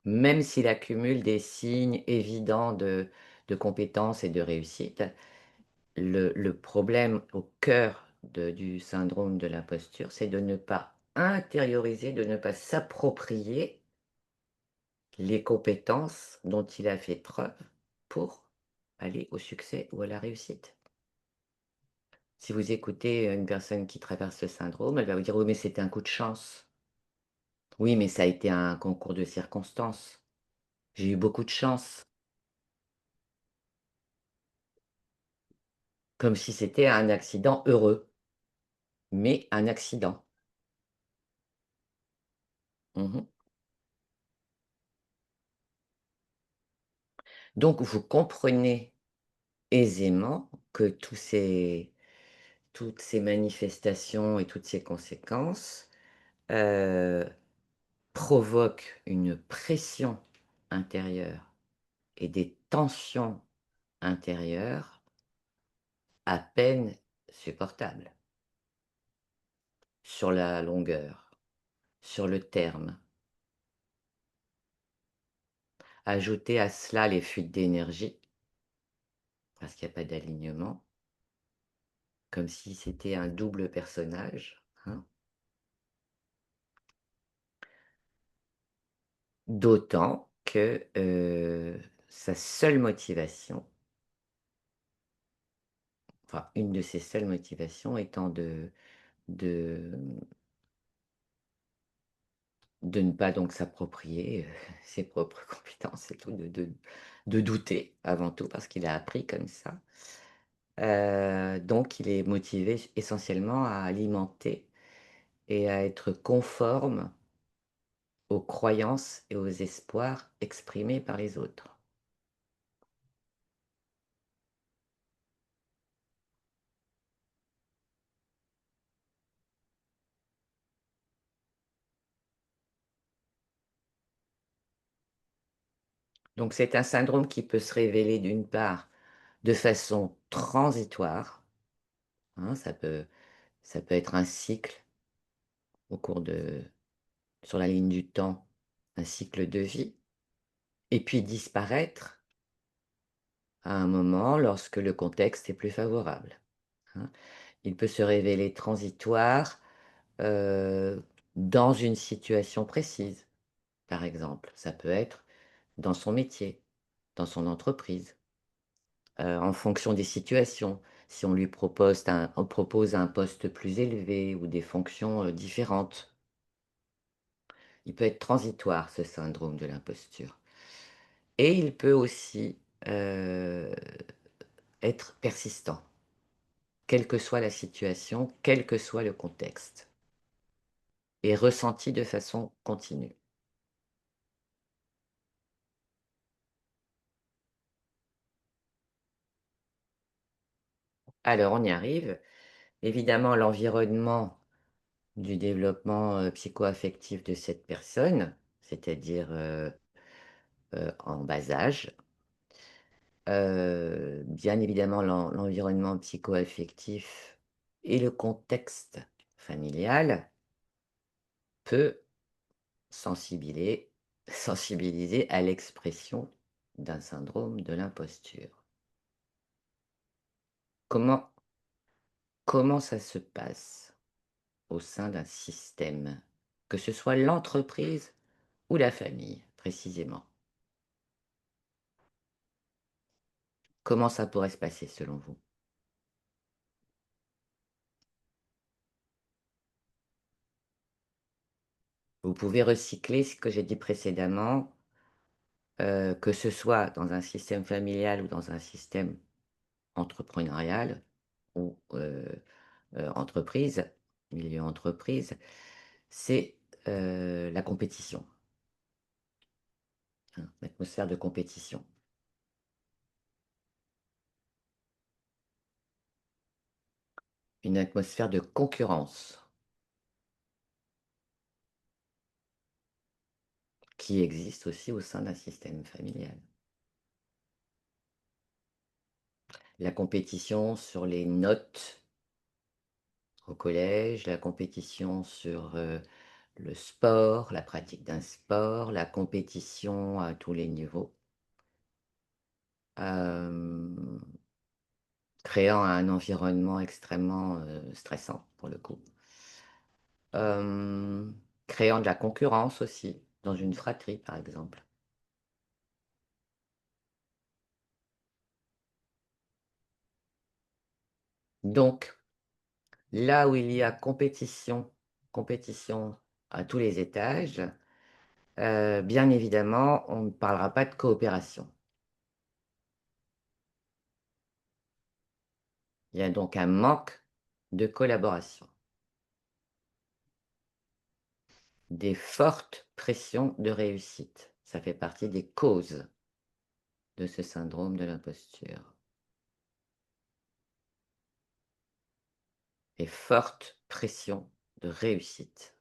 Même s'il accumule des signes évidents de compétences et de réussite, le problème au cœur du syndrome de l'imposture, c'est de ne pas intérioriser, de ne pas s'approprier les compétences dont il a fait preuve pour aller au succès ou à la réussite. Si vous écoutez une personne qui traverse ce syndrome, elle va vous dire: «Oui, mais c'était un coup de chance. Oui, mais ça a été un concours de circonstances. J'ai eu beaucoup de chance». Comme si c'était un accident heureux, mais un accident. Mmh. Donc vous comprenez aisément que toutes ces manifestations et toutes ces conséquences, heu, provoquent une pression intérieure et des tensions intérieures à peine supportables, sur la longueur, sur le terme. Ajoutez à cela les fuites d'énergie, parce qu'il y a pas d'alignement, comme si c'était un double personnage, hein. D'autant que, sa seule motivation, enfin une de ses seules motivations étant de, de ne pas donc s'approprier, ses propres compétences et tout, de douter avant tout parce qu'il a appris comme ça. Donc il est motivé essentiellement à alimenter et à être conforme aux croyances et aux espoirs exprimés par les autres. Donc c'est un syndrome qui peut se révéler d'une part de façon transitoire, hein, ça peut être un cycle au cours de sur la ligne du temps, un cycle de vie et puis disparaître à un moment lorsque le contexte est plus favorable, hein. Il peut se révéler transitoire, heu, dans une situation précise, par exemple. Ça peut être dans son métier, dans son entreprise. En fonction des situations. Si on propose un poste plus élevé ou des fonctions, différentes. Il peut être transitoire ce syndrome de l'imposture et il peut aussi, heu, être persistant, quelle que soit la situation, quel que soit le contexte et ressenti de façon continue. Alors on y arrive. Évidemment, l'environnement du développement, psycho-affectif de cette personne, c'est-à-dire, en bas âge. Bien évidemment, l'environnement psycho-affectif et le contexte familial peut sensibiliser sensibiliser à l'expression d'un syndrome de l'imposture. Comment comment ça se passe au sein d'un système? Que ce soit l'entreprise ou la famille, précisément? Comment ça pourrait se passer selon vous? Vous pouvez recycler ce que j'ai dit précédemment, que ce soit dans un système familial ou dans un système entrepreneurial ou, entreprise, milieu entreprise, c'est, la compétition, hein, l'atmosphère de compétition. une atmosphère de concurrence qui existe aussi au sein d'un système familial. La compétition sur les notes au collège, la compétition sur, le sport, la pratique d'un sport, la compétition à tous les niveaux. Hem, Créant un environnement extrêmement, stressant pour le coup. Créant de la concurrence aussi, dans une fratrie par exemple. Donc, là où il y a compétition à tous les étages, bien évidemment, on ne parlera pas de coopération. Il y a donc un manque de collaboration. Des fortes pressions de réussite. Ça fait partie des causes de ce syndrome de l'imposture. Des fortes pressions de réussite.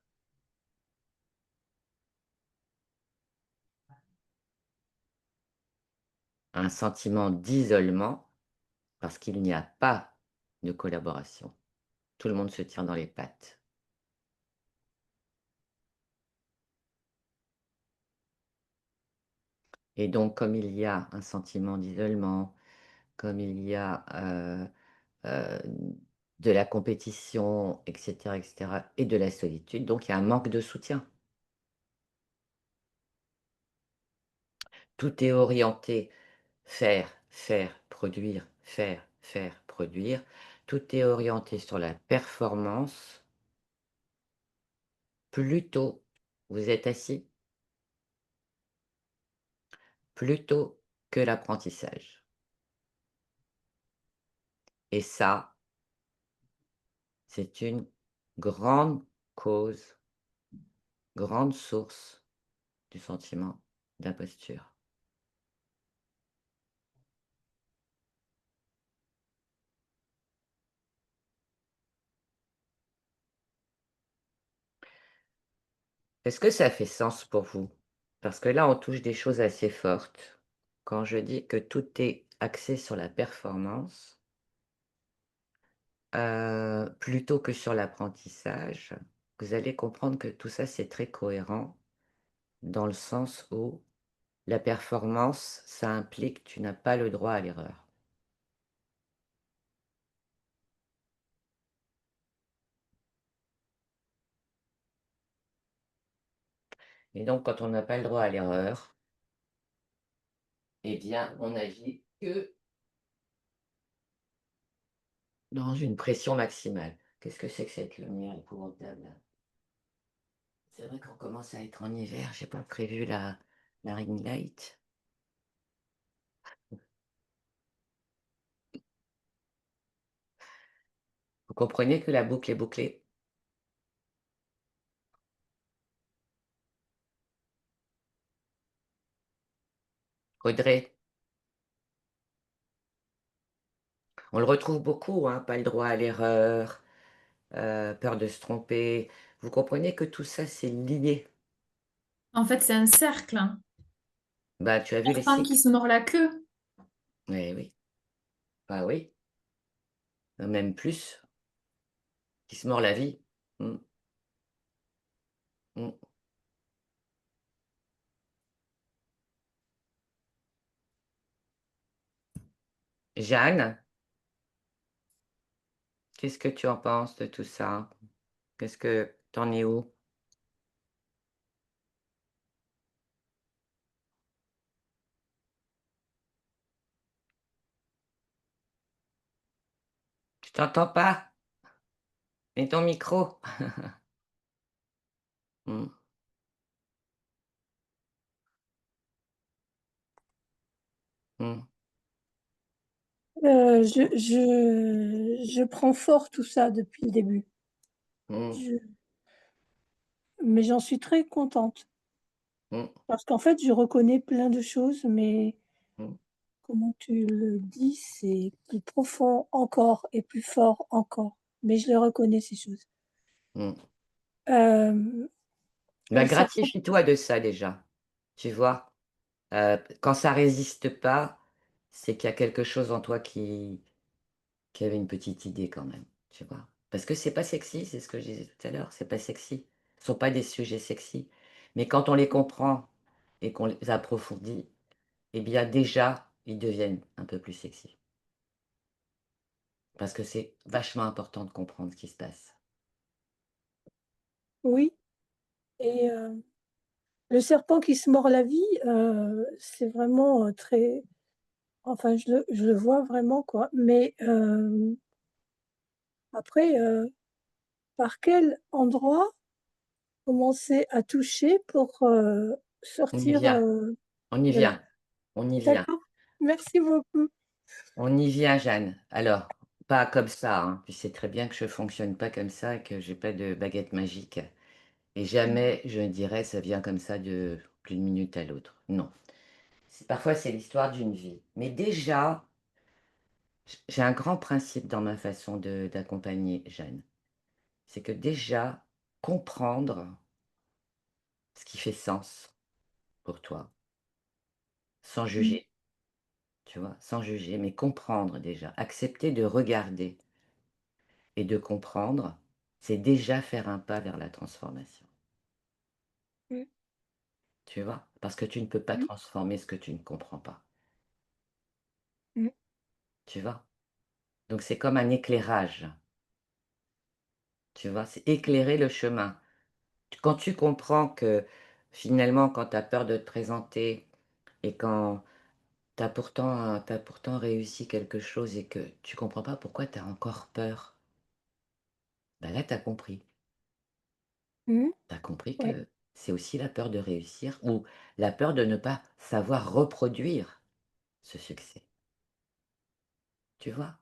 Un sentiment d'isolement parce qu'il n'y a pas de collaboration. Tout le monde se tire dans les pattes. Et donc, comme il y a un sentiment d'isolement, comme il y a heu, de la compétition, et cetera et de la solitude, donc il y a un manque de soutien. Tout est orienté faire, produire. Tout est orienté sur la performance. Plutôt vous êtes assis? Plutôt que l'apprentissage. Et ça, c'est une grande cause, grande source du sentiment d'imposture. Est-ce que ça fait sens pour vous? Parce que là, on touche des choses assez fortes. Quand je dis que tout est axé sur la performance, plutôt que sur l'apprentissage, vous allez comprendre que tout ça, c'est très cohérent dans le sens où la performance, ça implique tu n'as pas le droit à l'erreur. Et donc, quand on n'a pas le droit à l'erreur, eh bien, on agit que dans une pression maximale. Qu'est-ce que c'est que cette lumière épouvantable là? C'est vrai qu'on commence à être en hiver, j'ai pas prévu la ring light. Vous comprenez que la boucle est bouclée? Audrey, on le retrouve beaucoup, hein, pas le droit à l'erreur, peur de se tromper. Vous comprenez que tout ça, c'est lié. En fait, c'est un cercle, hein. Bah, tu as vu les Serpent qui cycles? se mord la queue. Eh oui, bah oui, même plus, qui se mord la vie. Mmh, mmh. Jeanne, qu'est-ce que tu en penses de tout ça? Qu'est-ce que t'en es où? Je t'entends pas. Et ton micro? Mmh, mmh, Je prends fort tout ça depuis le début. mmh, Je Mais j'en suis très contente mmh, parce qu'en fait, je reconnais plein de choses, mais mmh. comment tu le dis, c'est plus profond encore et plus fort encore. mais je le reconnais, ces choses. Mmh. Euh, Bah, le serpent, gratifie-toi de ça déjà, tu vois? Quand ça résiste pas, c'est qu'il y a quelque chose en toi qui avait une petite idée quand même, tu vois? Parce que c'est pas sexy, c'est ce que je disais tout à l'heure, c'est pas sexy. Ce sont pas des sujets sexy. Mais quand on les comprend et qu'on les approfondit, eh bien déjà, ils deviennent un peu plus sexy. Parce que c'est vachement important de comprendre ce qui se passe. oui. Et le serpent qui se mord la vie, c'est vraiment très. Enfin, je le vois vraiment, quoi. Mais après, par quel endroit commencer à toucher pour On y sortir vient, on y de là? vient, on y vient. D'accord. Merci beaucoup. On y vient, Jeanne. Alors, pas comme ça, hein. Tu sais très bien que je fonctionne pas comme ça et que j'ai pas de baguette magique. Et jamais je ne dirais ça vient comme ça de d'une minute à l'autre. Non. Parfois, c'est l'histoire d'une vie. Mais déjà, j'ai un grand principe dans ma façon d'accompagner Jeanne. C'est que déjà, comprendre ce qui fait sens pour toi, sans Mm, juger, tu vois, sans juger, mais comprendre déjà, accepter de regarder et de comprendre, c'est déjà faire un pas vers la transformation. mm, Tu vois? Parce que tu ne peux pas mm, transformer ce que tu ne comprends pas. mm, Tu vois? Donc c'est comme un éclairage. Tu vois? C'est éclairer le chemin. Quand tu comprends que finalement, quand tu as peur de te présenter et quand tu pourtant réussi quelque chose et que tu comprends pas pourquoi tu as encore peur, bah là, tu as compris. mm. Tu as compris Ouais. que c'est aussi la peur de réussir ou la peur de ne pas savoir reproduire ce succès. Tu vois?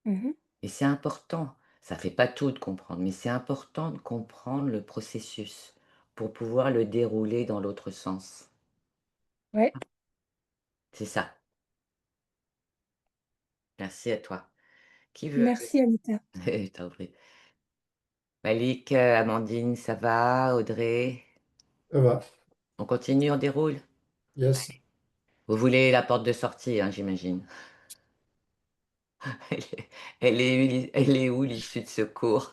Mhm. Et c'est important. Ça fait pas tout de comprendre, mais c'est important de comprendre le processus pour pouvoir le dérouler dans l'autre sens. Ouais. C'est ça. Merci à toi. Qui veut? Merci, Anita. Je t'en prie. Malik, Amandine, ça va? Audrey? Ça va. On continue, on déroule? Yes. Vous voulez la porte de sortie, hein, j'imagine. Elle est où l'issue de secours?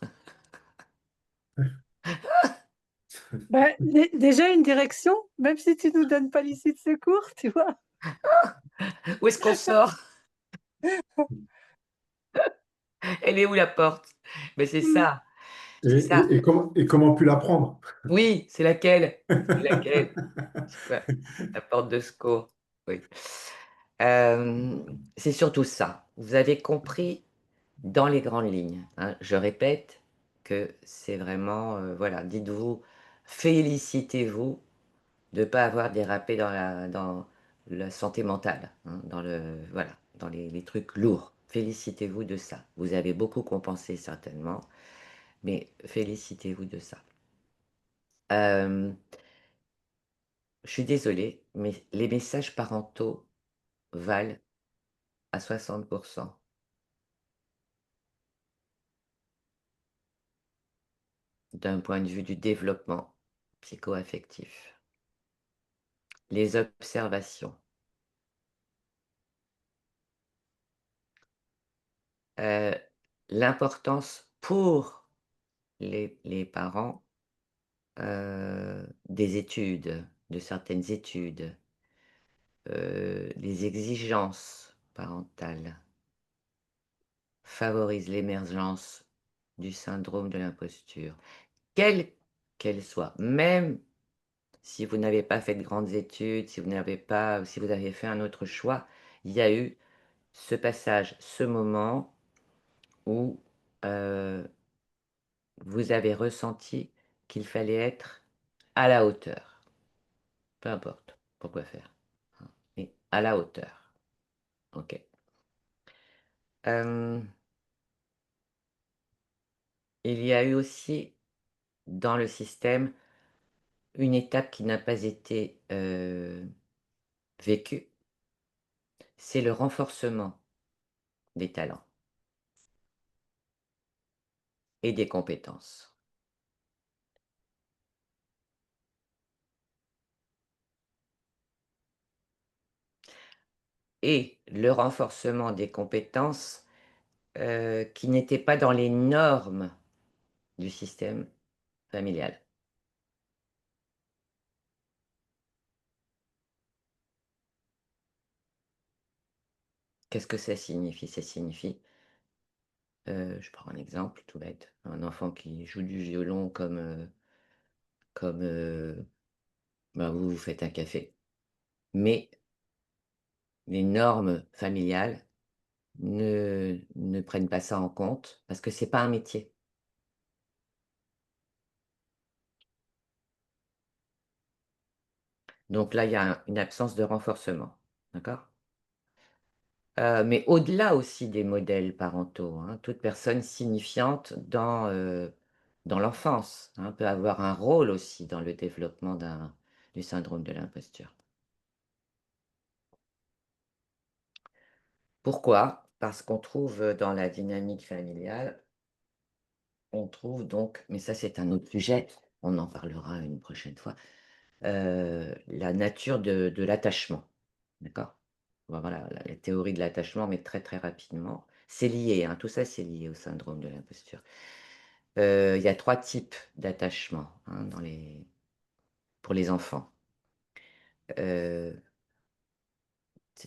Bah, déjà une direction, même si tu nous donnes pas l'issue de secours, tu vois. Où est-ce qu'on sort? Elle est où la porte? Mais c'est Mm. ça, c'est ça. Et comment pu l'apprendre? Oui, c'est laquelle? C'est laquelle? C'est quoi? La porte de secours. Oui. C'est surtout ça. Vous avez compris dans les grandes lignes, hein. Je répète que c'est vraiment, voilà, dites-vous, félicitez-vous de ne pas avoir dérapé dans la santé mentale, hein, dans le voilà, dans les trucs lourds. Félicitez-vous de ça. Vous avez beaucoup compensé certainement, mais félicitez-vous de ça. Hem, je suis désolée, mais les messages parentaux valent à 60 d'un point de vue du développement psycho-affectif. Les observations, heu, l'importance pour les parents, des études, de certaines études, les exigences parentales favorisent l'émergence du syndrome de l'imposture, quelle qu'elle soit. Même si vous n'avez pas fait de grandes études, si vous avez fait un autre choix, il y a eu ce passage, ce moment où, heu, vous avez ressenti qu'il fallait être à la hauteur. Peu importe pourquoi faire, hein, mais à la hauteur. OK. Hem, il y a eu aussi dans le système une étape qui n'a pas été, vécue, c'est le renforcement des talents. et des compétences. Et le renforcement des compétences qui n'étaient pas dans les normes du système familial. Qu'est-ce que ça signifie? Ça signifie, je prends un exemple tout bête, un enfant qui joue du violon comme bah, vous faites un café. Mais les normes familiales ne prennent pas ça en compte parce que c'est pas un métier. Donc là, il y a une absence de renforcement, d'accord? Mais au-delà aussi des modèles parentaux, hein, toute personne signifiante dans l'enfance, hein, peut avoir un rôle aussi dans le développement du syndrome de l'imposture. Pourquoi? Parce qu'on trouve, dans la dynamique familiale, on trouve donc mais ça c'est un autre sujet, on en parlera une prochaine fois, la nature de l'attachement, d'accord? On va voir la théorie de l'attachement, mais très, très rapidement. C'est lié, hein, tout ça c'est lié au syndrome de l'imposture. Il y a 3 types d'attachement, hein, pour les enfants. Heu,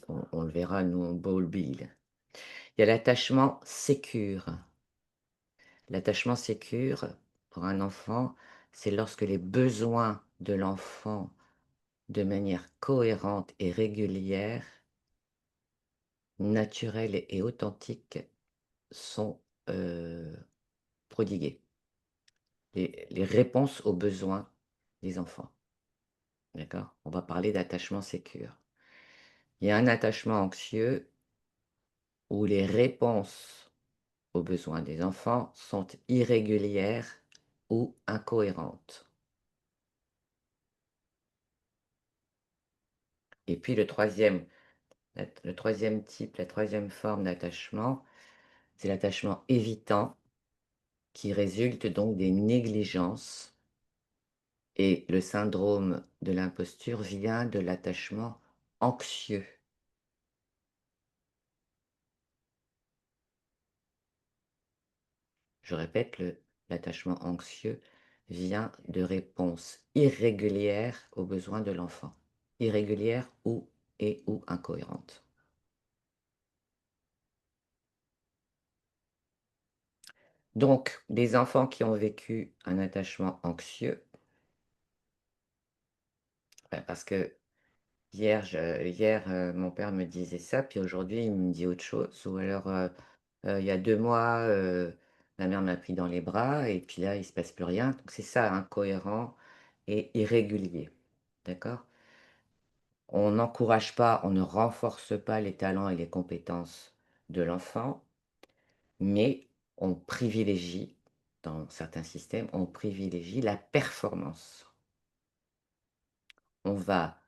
on le verra, nous, en Bowlby. Il y a l'attachement sécure. L'attachement sécure, pour un enfant, c'est lorsque les besoins de l'enfant, de manière cohérente et régulière, naturelle et authentique, sont, prodigués. Les réponses aux besoins des enfants, d'accord? On va parler d'attachement sécure. Il y a un attachement anxieux où les réponses aux besoins des enfants sont irrégulières ou incohérentes. Et puis le troisième type, la troisième forme d'attachement, c'est l'attachement évitant qui résulte donc des négligences et le syndrome de l'imposture vient de l'attachement anxieux. Je répète, l'attachement anxieux vient de réponses irrégulières aux besoins de l'enfant. Irrégulières ou incohérentes. Donc, des enfants qui ont vécu un attachement anxieux, parce que hier, mon père me disait ça, puis aujourd'hui, il me dit autre chose. Ou alors, il y a 2 mois, ma mère m'a pris dans les bras et puis là, il se passe plus rien. Donc c'est ça, incohérent et irrégulier. D'accord? On n'encourage pas, on ne renforce pas les talents et les compétences de l'enfant, mais on privilégie, dans certains systèmes, on privilégie la performance. On va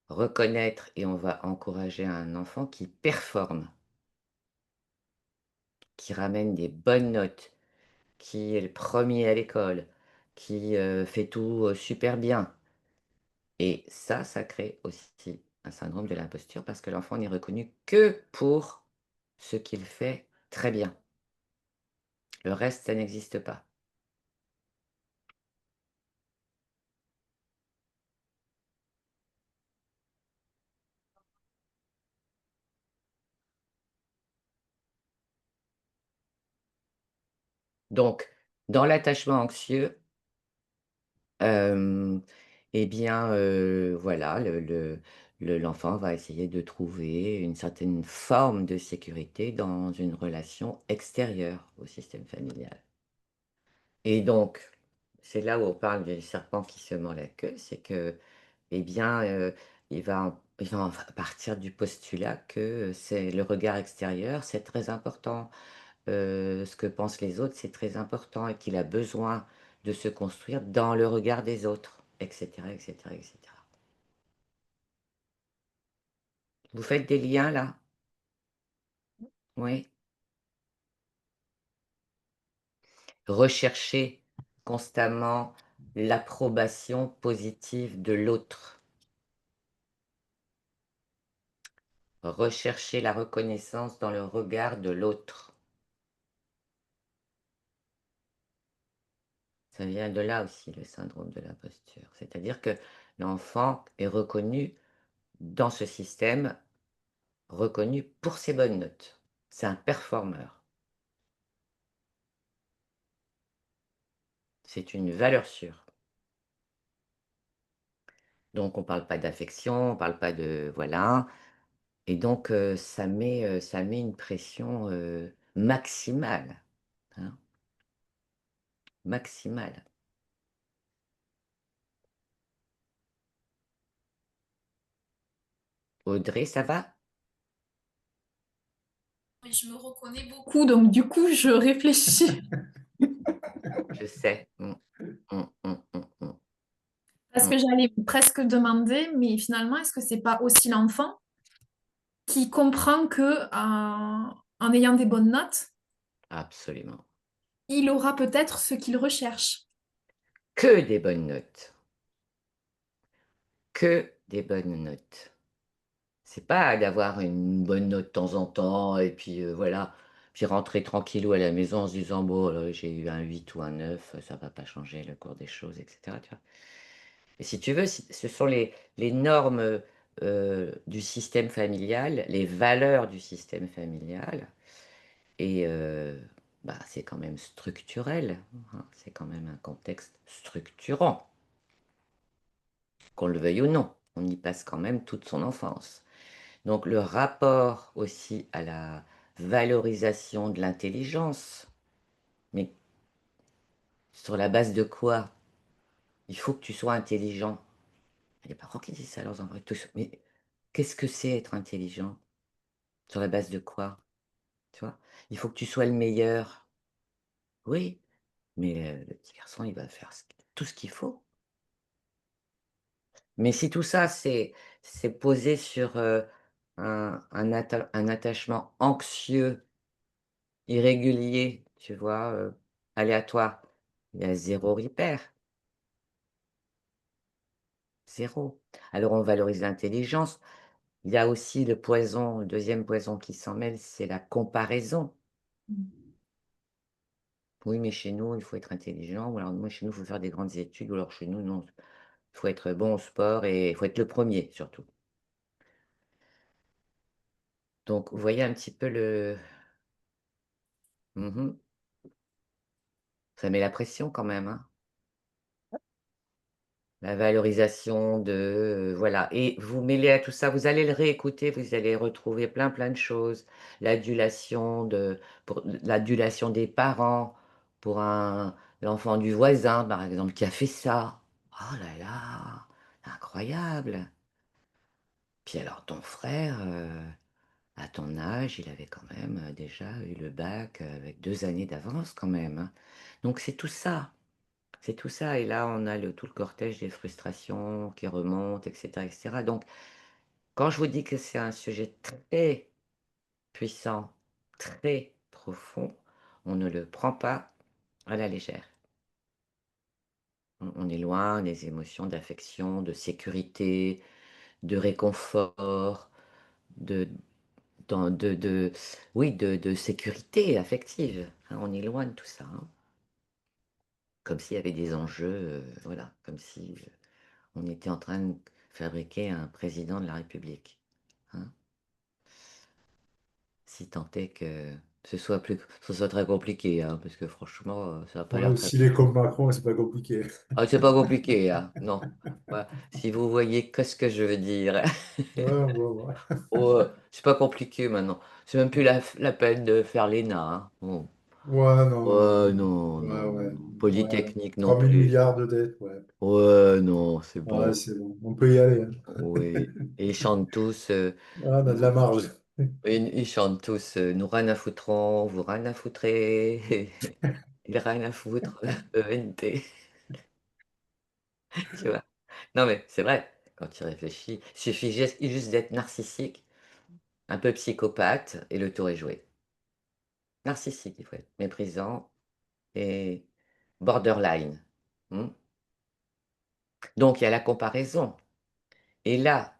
reconnaître et on va encourager un enfant qui performe, qui ramène des bonnes notes, qui est le premier à l'école, qui, fait tout, super bien et ça crée aussi un syndrome de l'imposture parce que l'enfant n'est reconnu que pour ce qu'il fait très bien. Le reste, ça n'existe pas. Donc, dans l'attachement anxieux, hem, eh bien, voilà, l'enfant va essayer de trouver une certaine forme de sécurité dans une relation extérieure au système familial. Et donc, c'est là où on parle du serpent qui se mord la queue, c'est que, eh bien, il va en partir du postulat que, c'est le regard extérieur, c'est très important. Ce que pensent les autres, c'est très important et qu'il a besoin de se construire dans le regard des autres, et cetera, et cetera, et cetera. Vous faites des liens là? Oui? rechercher constamment l'approbation positive de l'autre, rechercher la reconnaissance dans le regard de l'autre. Ça vient de là aussi, le syndrome de l'imposture. C'est-à-dire que l'enfant est reconnu dans ce système, reconnu pour ses bonnes notes. C'est un performeur. C'est une valeur sûre. Donc on ne parle pas d'affection, on ne parle pas de voilà, et donc ça met une pression, maximale, hein, maximale. Audrey, ça va? Mais je me reconnais beaucoup, donc du coup, je réfléchis. Je sais. Mmh. Parce que j'allais presque demander, mais finalement, est-ce que c'est pas aussi l'enfant qui comprend que en ayant des bonnes notes, Absolument. il aura peut-être ce qu'il recherche. Que des bonnes notes. Que des bonnes notes. C'est pas d'avoir une bonne note de temps en temps et puis, voilà, puis rentrer tranquillou à la maison en se disant: «Bon, j'ai eu un 8 ou un 9, ça va pas changer le cours des choses» et cetera, tu vois? Et si tu veux, ce sont les normes, du système familial, les valeurs du système familial et bah, c'est quand même structurel, hein, c'est quand même un contexte structurant, qu'on le veuille ou non. On y passe quand même toute son enfance. Donc le rapport aussi à la valorisation de l'intelligence, mais sur la base de quoi? Il faut que tu sois intelligent. Il y a des parents qui disent ça à leurs enfants, tous mais qu'est-ce que c'est être intelligent? Sur la base de quoi? Tu vois? Il faut que tu sois le meilleur. Oui, mais le petit garçon, il va faire tout ce qu'il faut. Mais si tout ça, c'est posé sur, un attachement anxieux, irrégulier, tu vois, aléatoire, il y a zéro repère, zéro. Alors on valorise l'intelligence. Il y a aussi le poison, le 2e poison qui s'en mêle, c'est la comparaison. Oui, mais chez nous, il faut être intelligent, ou alors moi, chez nous, il faut faire des grandes études, ou alors chez nous, non, il faut être bon au sport et il faut être le premier surtout. Donc vous voyez un petit peu le mmh ça met la pression quand même, hein. La valorisation de, voilà et vous mêlez à tout ça, vous allez le réécouter, vous allez retrouver plein de choses. L'adulation de pour l'adulation des parents pour un l'enfant du voisin, par exemple, qui a fait ça. Oh là là, incroyable! Puis alors ton frère, à ton âge, il avait quand même, déjà eu le bac, avec 2 années d'avance quand même, hein. Donc c'est tout ça et là, on a tout le cortège des frustrations qui remontent et cetera. Donc quand je vous dis que c'est un sujet très puissant, très profond, on ne le prend pas à la légère. On est loin des émotions d'affection, de sécurité, de réconfort, de de oui, de sécurité affective, hein, on est loin de tout ça, hein. Comme s'il y avait des enjeux, voilà, comme si, on était en train de fabriquer un président de la République, hein. Si tant est que ce soit très compliqué, hein, parce que franchement, ça a pas l'air Ouais, très s'il est comme Macron, c'est pas compliqué. ah, c'est pas compliqué, hein, non. Ouais, si vous voyez que ce que je veux dire. Ouais, on va voir. Oh, c'est pas compliqué maintenant. C'est même plus la peine de faire l'ENA, hein. Bon. Ouais, non, non, non. Ouais, non, Ouais, non, ouais, non. ouais. Polytechnique non 3000 plus. milliards de dettes, ouais. Ouais, non, c'est Ouais, bon. c'est bon. On peut y aller, hein. Oui. Et ils chantent tous, Ah, on a de la nous marge. ils chantent tous, «Nous rien à foutrons, vous rien à foutrez, il rien à foutre, ENT». Tu vois? Non, mais c'est vrai, quand tu réfléchis, il suffit juste d'être narcissique, un peu psychopathe et le tour est joué. Narcissique, il faut être méprisant et borderline. Mmh. Donc il y a la comparaison et là,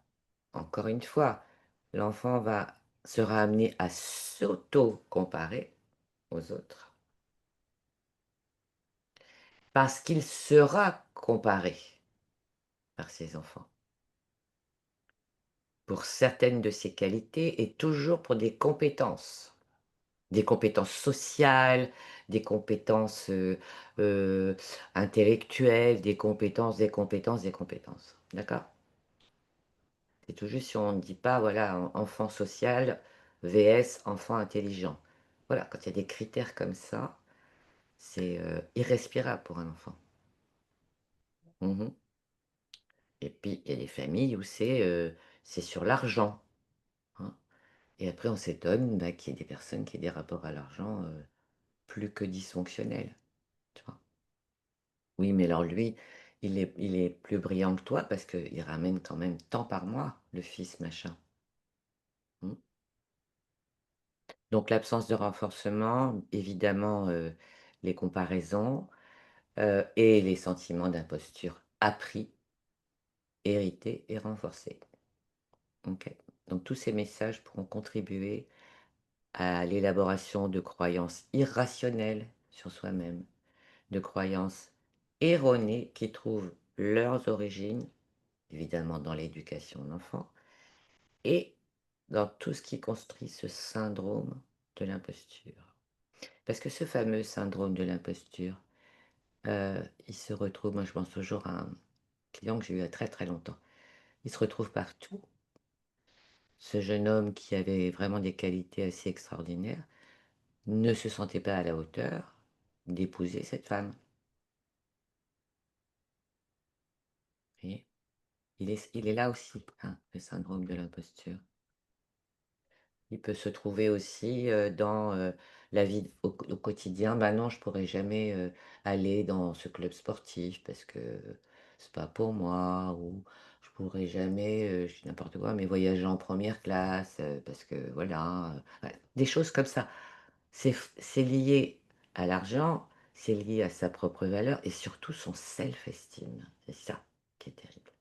encore une fois, l'enfant sera amené à s'auto-comparer aux autres parce qu'il sera comparé par ses enfants pour certaines de ses qualités et toujours pour des compétences. Des compétences sociales, des compétences, heu, intellectuelles, des compétences, des compétences. D'accord? C'est tout juste si on ne dit pas, voilà, enfant social vs enfant intelligent. Voilà, quand il y a des critères comme ça, c'est, irrespirable pour un enfant. Mmh. Et puis, il y a des familles où c'est sur l'argent, hein. Et après on s'étonne, bah, qu'il y ait des personnes qui aient des rapports à l'argent, plus que dysfonctionnels, tu vois? Oui, mais alors lui, il est plus brillant que toi parce qu'il ramène quand même tant par mois, le fils machin. Mmh. Donc l'absence de renforcement, évidemment, les comparaisons, et les sentiments d'imposture appris, hérités et renforcés. OK. Donc tous ces messages pourront contribuer à l'élaboration de croyances irrationnelles sur soi-même, de croyances erronées qui trouvent leurs origines, évidemment dans l'éducation de l'enfant, et dans tout ce qui construit ce syndrome de l'imposture. Parce que ce fameux syndrome de l'imposture, il se retrouve, moi je pense toujours à un client que j'ai eu il y a très très longtemps. Il se retrouve partout. Ce jeune homme qui avait vraiment des qualités assez extraordinaires ne se sentait pas à la hauteur d'épouser cette femme. Et il est là aussi, hein, le syndrome de l'imposture. Il peut se trouver aussi, dans, la vie au quotidien. «Bah, non, je pourrais jamais, aller dans ce club sportif parce que c'est pas pour moi» ou «Je pourrais jamais, je dis n'importe quoi, mais voyager en première classe, parce que voilà», ouais, des choses comme ça. C'est lié à l'argent, c'est lié à sa propre valeur et surtout son self-esteem. C'est ça qui est terrible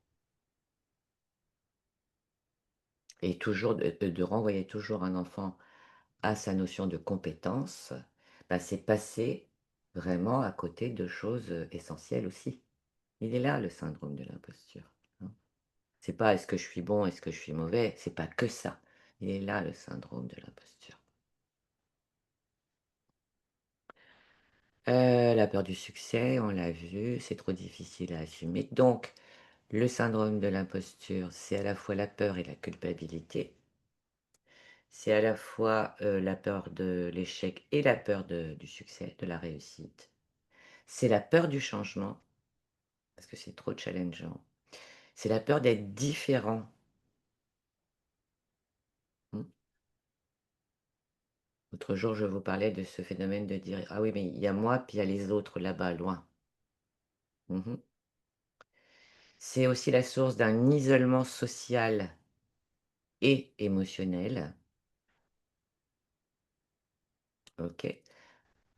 et toujours de renvoyer toujours un enfant à sa notion de compétence, bah, c'est passer vraiment à côté de choses, essentielles aussi. Il est là le syndrome de l'imposture, hein. C'est pas: «Est-ce que je suis bon? Est-ce que je suis mauvais?» c'est pas que ça. Il est là le syndrome de l'imposture. La peur du succès, on l'a vu, c'est trop difficile à assumer. Donc le syndrome de l'imposture, c'est à la fois la peur et la culpabilité. C'est à la fois, la peur de l'échec et la peur du succès, de la réussite. C'est la peur du changement, parce que c'est trop challengeant. C'est la peur d'être différent. Mmh. L'autre jour, je vous parlais de ce phénomène de dire: «Ah oui, mais il y a moi, puis il y a les autres là-bas, loin». Mmh. C'est aussi la source d'un isolement social et émotionnel, OK?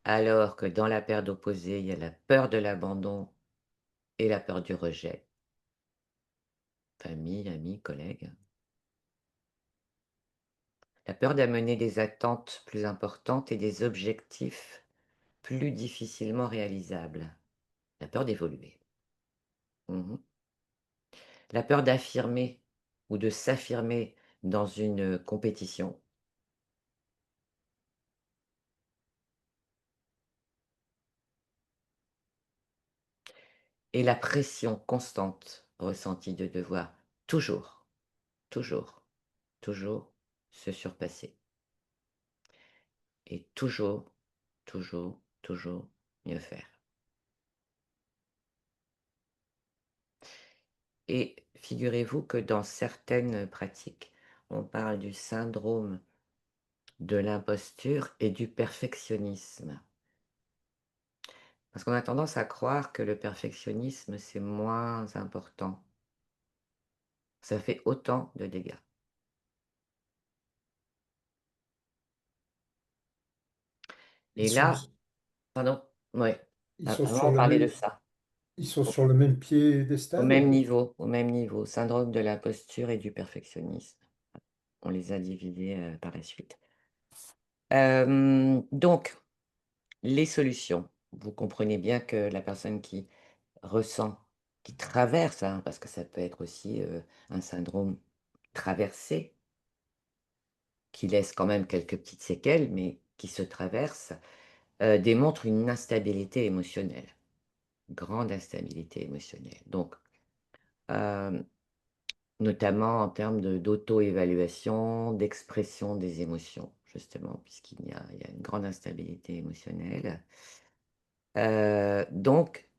Alors que dans la paire d'opposés, il y a la peur de l'abandon et la peur du rejet, famille, amis, collègues. La peur d'amener des attentes plus importantes et des objectifs plus difficilement réalisables. La peur d'évoluer. Mmh. La peur d'affirmer ou de s'affirmer dans une compétition et la pression constante ressentie de devoir toujours, toujours, toujours se surpasser et toujours, toujours, toujours mieux faire. Et figurez-vous que dans certaines pratiques, on parle du syndrome de l'imposture et du perfectionnisme. Parce qu'on a tendance à croire que le perfectionnisme, c'est moins important. Ça fait autant de dégâts. Bien Et sûr. là, pardon? Ouais. Ils sont Avant, sur on le parlait de même, ça. ils sont Au sur le même piédestal ou... au même niveau. Syndrome de l'imposture et du perfectionnisme. On les a divisés, par la suite. Donc, les solutions. Vous comprenez bien que la personne qui ressent, qui traverse, hein, parce que ça peut être aussi, un syndrome traversé, qui laisse quand même quelques petites séquelles, mais qui se traverse, démontre une instabilité émotionnelle, grande instabilité émotionnelle. Donc, hem, notamment en termes d'auto-évaluation, d'expression des émotions, justement, il y a une grande instabilité émotionnelle. Donc,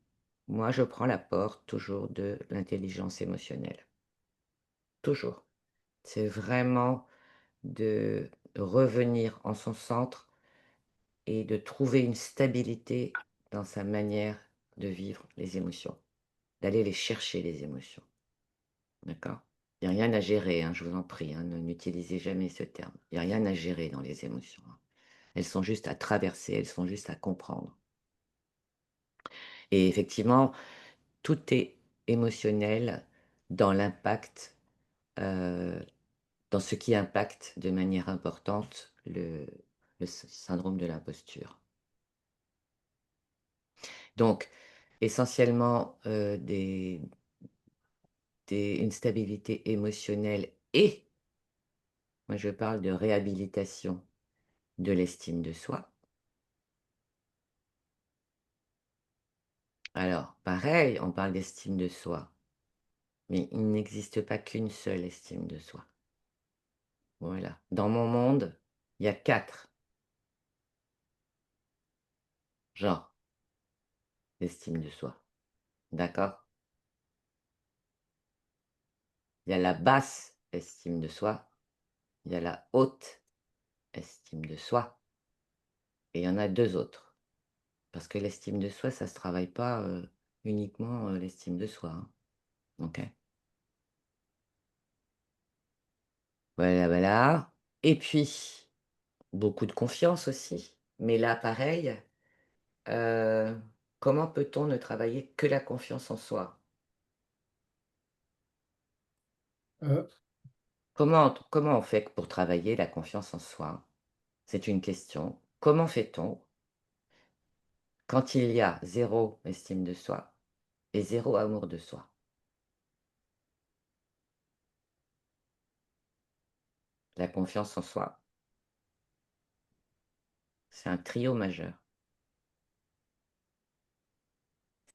moi, je prends l'apport toujours de l'intelligence émotionnelle, toujours. C'est vraiment de revenir en son centre et de trouver une stabilité dans sa manière de vivre les émotions, d'aller les chercher les émotions, d'accord? Il y a rien à gérer, hein, je vous en prie, hein, n'utilisez jamais ce terme. Il y a rien à gérer dans les émotions, hein. Elles sont juste à traverser, elles sont juste à comprendre et effectivement, tout est émotionnel dans l'impact, heu, dans ce qui impacte de manière importante le syndrome de l'imposture. Donc essentiellement, une stabilité émotionnelle et moi je parle de réhabilitation de l'estime de soi. Alors pareil, on parle d'estime de soi, mais il n'existe pas qu'une seule estime de soi. Voilà. Dans mon monde, il y a 4 genres d'estime de soi, d'accord? Il y a la basse estime de soi, il y a la haute estime de soi et il y en a 2 autres. Parce que l'estime de soi, ça se travaille pas, uniquement, l'estime de soi, hein. OK? Voilà, voilà et puis, beaucoup de confiance aussi. Mais là, pareil, heu, comment peut-on ne travailler que la confiance en soi? Euh, Comment on fait pour travailler la confiance en soi? C'est une question. Comment fait-on quand il y a zéro estime de soi et zéro amour de soi? La confiance en soi, c'est un trio majeur.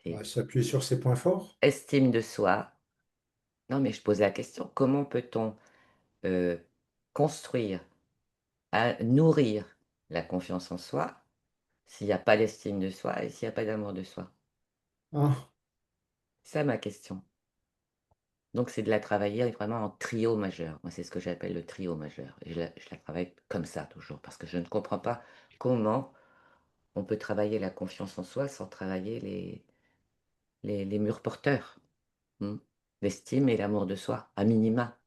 C'est S'appuyer sur ses points forts. estime de soi. Non, mais je pose la question, comment peut-on, heu, construire, nourrir la confiance en soi, s'il y a pas d'estime de soi et s'il y a pas d'amour de soi? Ah, C'est ça ma question. Donc c'est de la travailler vraiment en trio majeur. Moi, c'est ce que j'appelle le trio majeur et je la travaille comme ça toujours parce que je ne comprends pas comment on peut travailler la confiance en soi sans travailler les murs porteurs. Mmh. L'estime et l'amour de soi, à minima.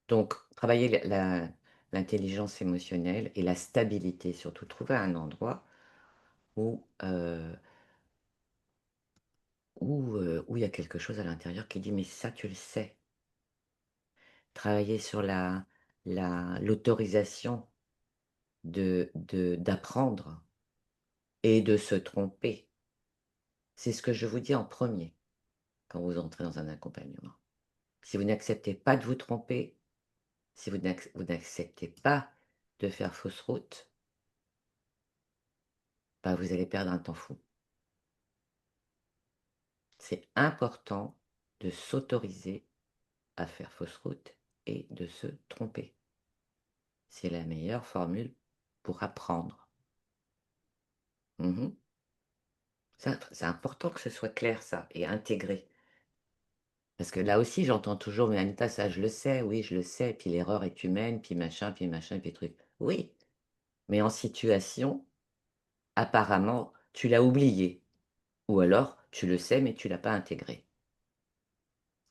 Donc travailler l'intelligence émotionnelle et la stabilité, surtout trouver un endroit où, où il y a quelque chose à l'intérieur qui dit: «Mais ça, tu le sais». Travailler sur l'autorisation d'apprendre et de se tromper. C'est ce que je vous dis en premier quand vous entrez dans un accompagnement. Si vous n'acceptez pas de vous tromper, si vous n'acceptez pas de faire fausse route, bah, vous allez perdre un temps fou. C'est important de s'autoriser à faire fausse route et de se tromper. C'est la meilleure formule pour apprendre. Mmh. C'est important que ce soit clair ça et intégré. Parce que là aussi j'entends toujours: «Mais Anita, ça je le sais, oui je le sais, puis l'erreur est humaine, puis machin, puis truc». Oui, mais en situation, apparemment, tu l'as oublié ou alors tu le sais mais tu l'as pas intégré.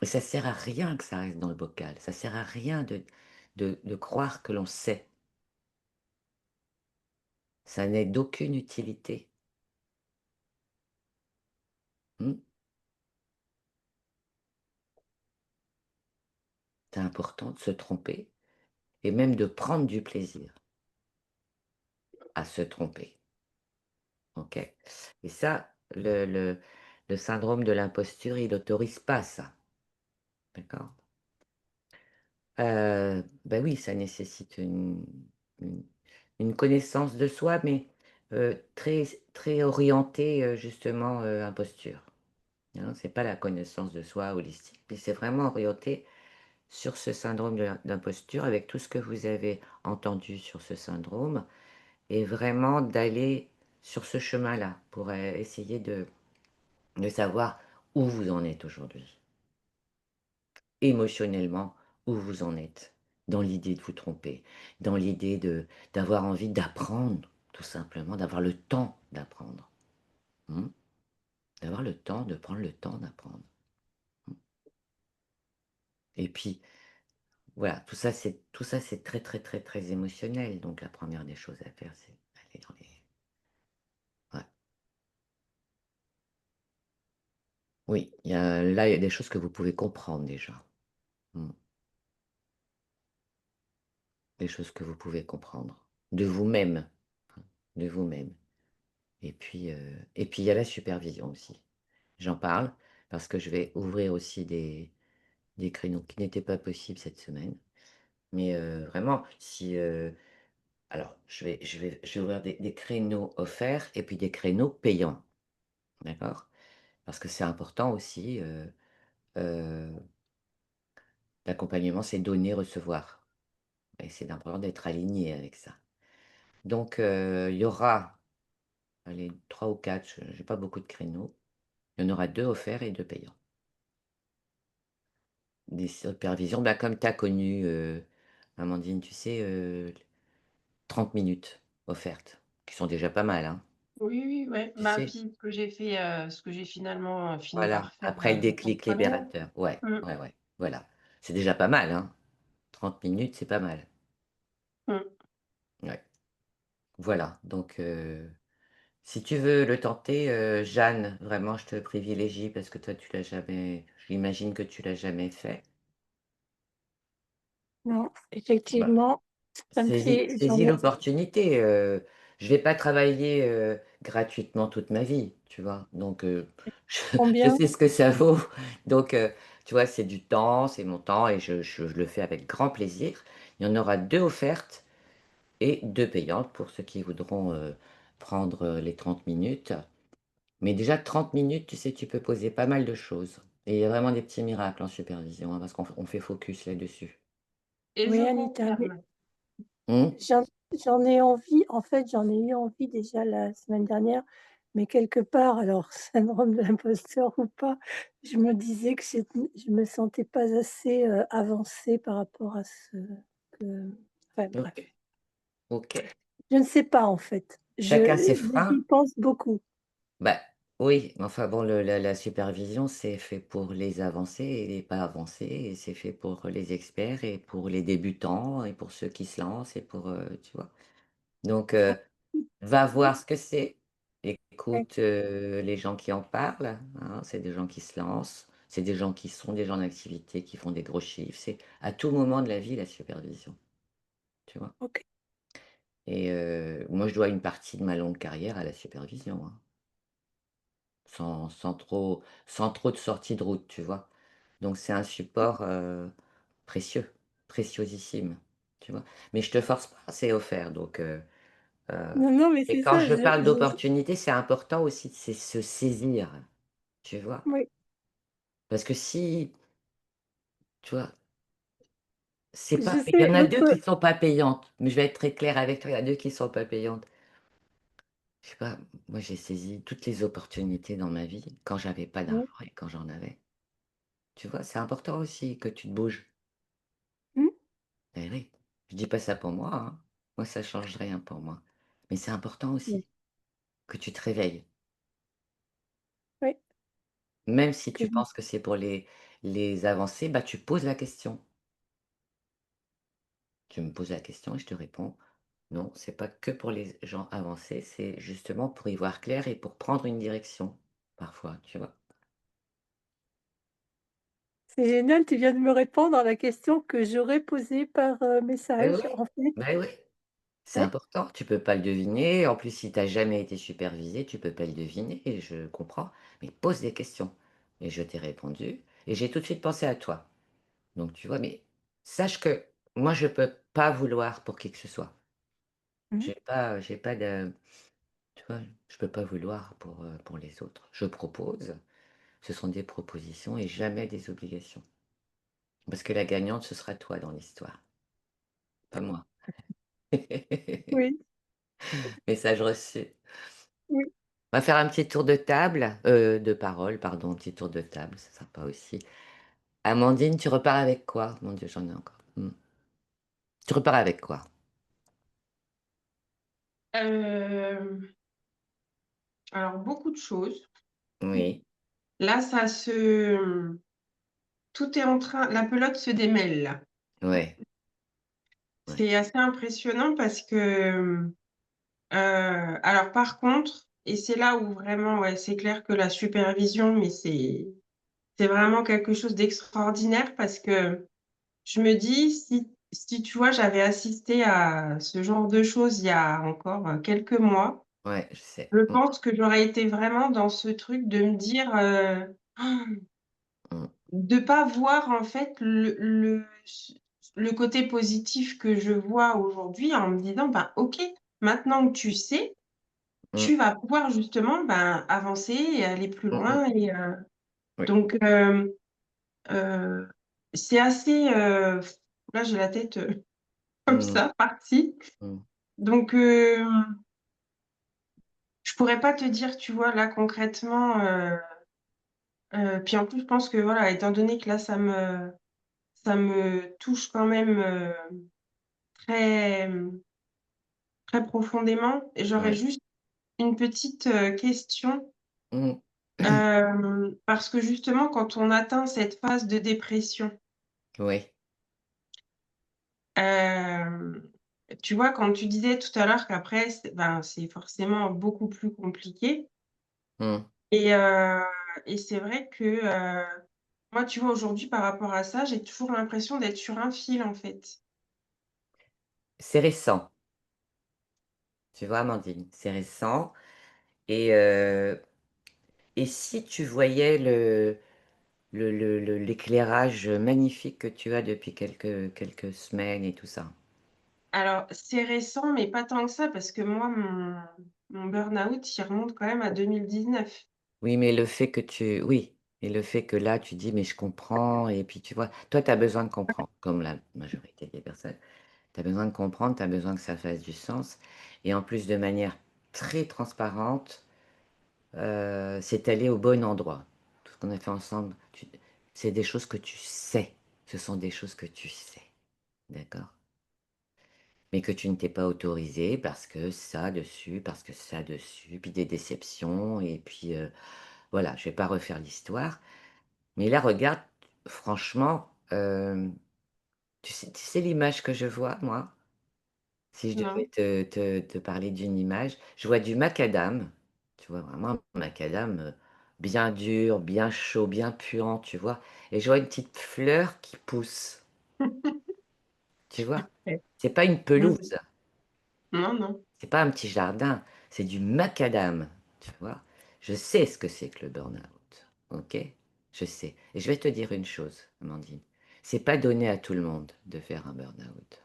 Et ça sert à rien que ça reste dans le bocal. Ça sert à rien de croire que l'on sait. Ça n'est d'aucune utilité. Mmh. C'est important de se tromper et même de prendre du plaisir à se tromper, OK? Et ça, le syndrome de l'imposture, il autorise pas ça, d'accord? Bah, oui, ça nécessite une une connaissance de soi, mais très très orientée, justement, imposture, hein. C'est pas la connaissance de soi holistique, mais c'est vraiment orienté sur ce syndrome de d'imposture avec tout ce que vous avez entendu sur ce syndrome et vraiment d'aller sur ce chemin-là pour, essayer de savoir où vous en êtes aujourd'hui. Émotionnellement, où vous en êtes, dans l'idée de vous tromper, dans l'idée d'avoir envie d'apprendre, tout simplement, d'avoir le temps d'apprendre, mmh, d'avoir le temps, de prendre le temps d'apprendre, mmh, et puis, voilà, tout ça, c'est très, très, très, très émotionnel, donc la première des choses à faire, c'est aller dans les ouais, oui, il y a des choses que vous pouvez comprendre déjà, mmh, des choses que vous pouvez comprendre de vous-même, hein, de vous-même. Et puis il y a la supervision aussi. J'en parle parce que je vais ouvrir aussi des créneaux qui n'étaient pas possibles cette semaine. Mais, vraiment si, alors je vais ouvrir des créneaux offerts et puis des créneaux payants, d'accord? Parce que c'est important aussi, heu, l'accompagnement c'est donner, recevoir et c'est important d'être aligné avec ça. Donc, il y aura, allez 3 ou 4, je j'ai pas beaucoup de créneaux. Il y en aura 2 offerts et 2 payants. Des supervisions, bah, comme tu as connu, Amandine, tu sais, 30 minutes offertes, qui sont déjà pas mal, hein, Oui, oui, ouais. tu Bah, sais? puis ce que j'ai finalement, fini Voilà, par faire, après le cette déclic semaine. libérateur. Ouais, Mmh, ouais, ouais, voilà. C'est déjà pas mal, hein. 30 minutes, c'est pas mal. mmh. Ouais. Voilà, donc si tu veux le tenter, Jeanne, vraiment je te privilégie parce que toi tu l'as jamais j'imagine que tu l'as jamais fait. Non, Bah effectivement, ça me fait j'en Saisis ai l'opportunité, je vais pas travailler, gratuitement toute ma vie, tu vois? Donc je combien? sais ce que ça vaut, donc tu vois, c'est du temps, c'est mon temps et je le fais avec grand plaisir. Il y en aura 2 offertes et 2 payantes pour ceux qui voudront, prendre, les 30 minutes. Mais déjà 30 minutes, tu sais, tu peux poser pas mal de choses et il y a vraiment des petits miracles en supervision, hein, parce qu'on fait focus là-dessus. Et je Oui, Anita, mais confirme. Mmh? j'en j'en ai envie, en fait, j'en ai eu envie déjà la semaine dernière, mais quelque part, alors syndrome de l'imposteur ou pas, je me disais que je me sentais pas assez, avancée par rapport à ce que enfin bref. OK, OK. Je ne sais pas en fait. Chacun ses Mais freins. j'y pense beaucoup. Bah, oui, mais enfin bon, la supervision, c'est fait pour les avancés et les pas avancés et c'est fait pour les experts et pour les débutants et pour ceux qui se lancent et pour, tu vois? Donc va voir ce que c'est. Ouais, Écoute, les gens qui en parlent, hein, c'est des gens qui se lancent, c'est des gens qui sont des gens d'activité, qui font des gros chiffres. C'est à tout moment de la vie, la supervision, tu vois? OK. Et moi, je dois une partie de ma longue carrière à la supervision, hein. Sans trop de sorties de route, tu vois? Donc c'est un support, précieux, préciosissime, tu vois? Mais je te force pas, c'est offert donc heu Non, non, mais et c'est quand ça, je parle je d'opportunité, c'est important aussi de se saisir, tu vois? oui, Parce que si tu vois? C'est pas je il y sais en a 2 l'autre qui sont pas payantes, mais je vais être très claire avec toi, il y en a 2 qui sont pas payantes. Je sais pas, moi j'ai saisi toutes les opportunités dans ma vie, quand j'avais pas oui. d'argent et quand j'en avais. Tu vois? C'est important aussi que tu te bouges. Mmh, Eh oui, je dis pas ça pour moi, hein. Moi, ça change rien pour moi. Mais c'est important oui, aussi que tu te réveilles, oui, même si que tu penses que c'est pour les avancées, bah, tu poses la question. Tu me poses la question et je te réponds: «Non, c'est pas que pour les gens avancés, c'est justement pour y voir clair et pour prendre une direction», parfois, tu vois? C'est génial, tu viens de me répondre à la question que j'aurais posée par, Beh, message, oui, en fait. beh, oui, c'est Ouais. important, tu peux pas le deviner. En plus, si tu as jamais été supervisé, tu peux pas le deviner et je comprends, mais pose des questions et je t'ai répondu et j'ai tout de suite pensé à toi. Donc tu vois? Mais sache que moi, je peux pas vouloir pour qui que ce soit. Mmh. J'ai pas de tu vois? Je peux pas vouloir pour les autres. Je propose, ce sont des propositions et jamais des obligations. Parce que la gagnante, ce sera toi dans l'histoire, pas moi. Oui, Message reçu. oui. On va faire un petit tour de table, de parole, pardon, un petit tour de table, c'est sympa aussi. Amandine, tu repars avec quoi? Mon Dieu, j'en ai encore. Tu repars avec quoi? Euh, alors, beaucoup de choses. Oui, Là, tout est en train, la pelote se démêle là. ouais, ouais, C'est assez impressionnant parce que, alors par contre, et c'est là où vraiment, ouais, c'est clair que la supervision, mais c'est vraiment quelque chose d'extraordinaire parce que je me dis, si tu vois, j'avais assisté à ce genre de choses il y a encore quelques mois, ouais, je sais. je pense que j'aurais été vraiment dans ce truc de me dire, Mmh, de pas voir en fait le côté positif que je vois aujourd'hui en me disant: «Ben, OK, maintenant que tu sais, mmh, tu vas pouvoir justement, ben, avancer et aller plus mmh mh. loin» et Oui. donc heu, c'est assez, là j'ai la tête, comme Mmh, ça, partie. mmh, Donc je pourrais pas te dire, tu vois, là concrètement, puis en plus je pense que voilà, étant donné que là ça me touche quand même, très, très profondément, et j'aurais ouais. juste une petite, question, Mmh. parce que justement quand on atteint cette phase de dépression, Oui. hem, tu vois, quand tu disais tout à l'heure qu'après c'est forcément beaucoup plus compliqué, Mmh. et heu et c'est vrai que, moi, tu vois, aujourd'hui, par rapport à ça, j'ai toujours l'impression d'être sur un fil, en fait. C'est récent, tu vois, Amandine? C'est récent et et si tu voyais l'éclairage magnifique que tu as depuis quelques semaines et tout ça? Alors, c'est récent, mais pas tant que ça, parce que moi, mon burn-out, il remonte quand même à 2019. Oui, mais le fait que tu oui, et le fait que là, tu dis: «Mais je comprends» et puis tu vois? Toi, tu as besoin de comprendre, comme la majorité des personnes. Tu as besoin de comprendre, tu as besoin que ça fasse du sens et en plus de manière très transparente, c'est aller au bon endroit. Tout ce qu'on a fait ensemble, c'est des choses que tu sais. Ce sont des choses que tu sais, d'accord? Mais que tu ne t'es pas autorisé parce que ça dessus, parce que ça dessus, puis des déceptions et puis, voilà, je vais pas refaire l'histoire. Mais là, regarde, franchement, tu sais l'image que je vois, moi? Si je devais Non. te parler d'une image, je vois du macadam, tu vois? Vraiment un macadam, bien dur, bien chaud, bien puant, tu vois? Et je vois une petite fleur qui pousse, tu vois? Ouais. C'est pas une Mmh. pelouse, Non, non. c'est pas un petit jardin, c'est du macadam, tu vois? Je sais ce que c'est que le burn-out, OK? Je sais et je vais te dire une chose, Amandine, c'est pas donné à tout le monde de faire un burn-out.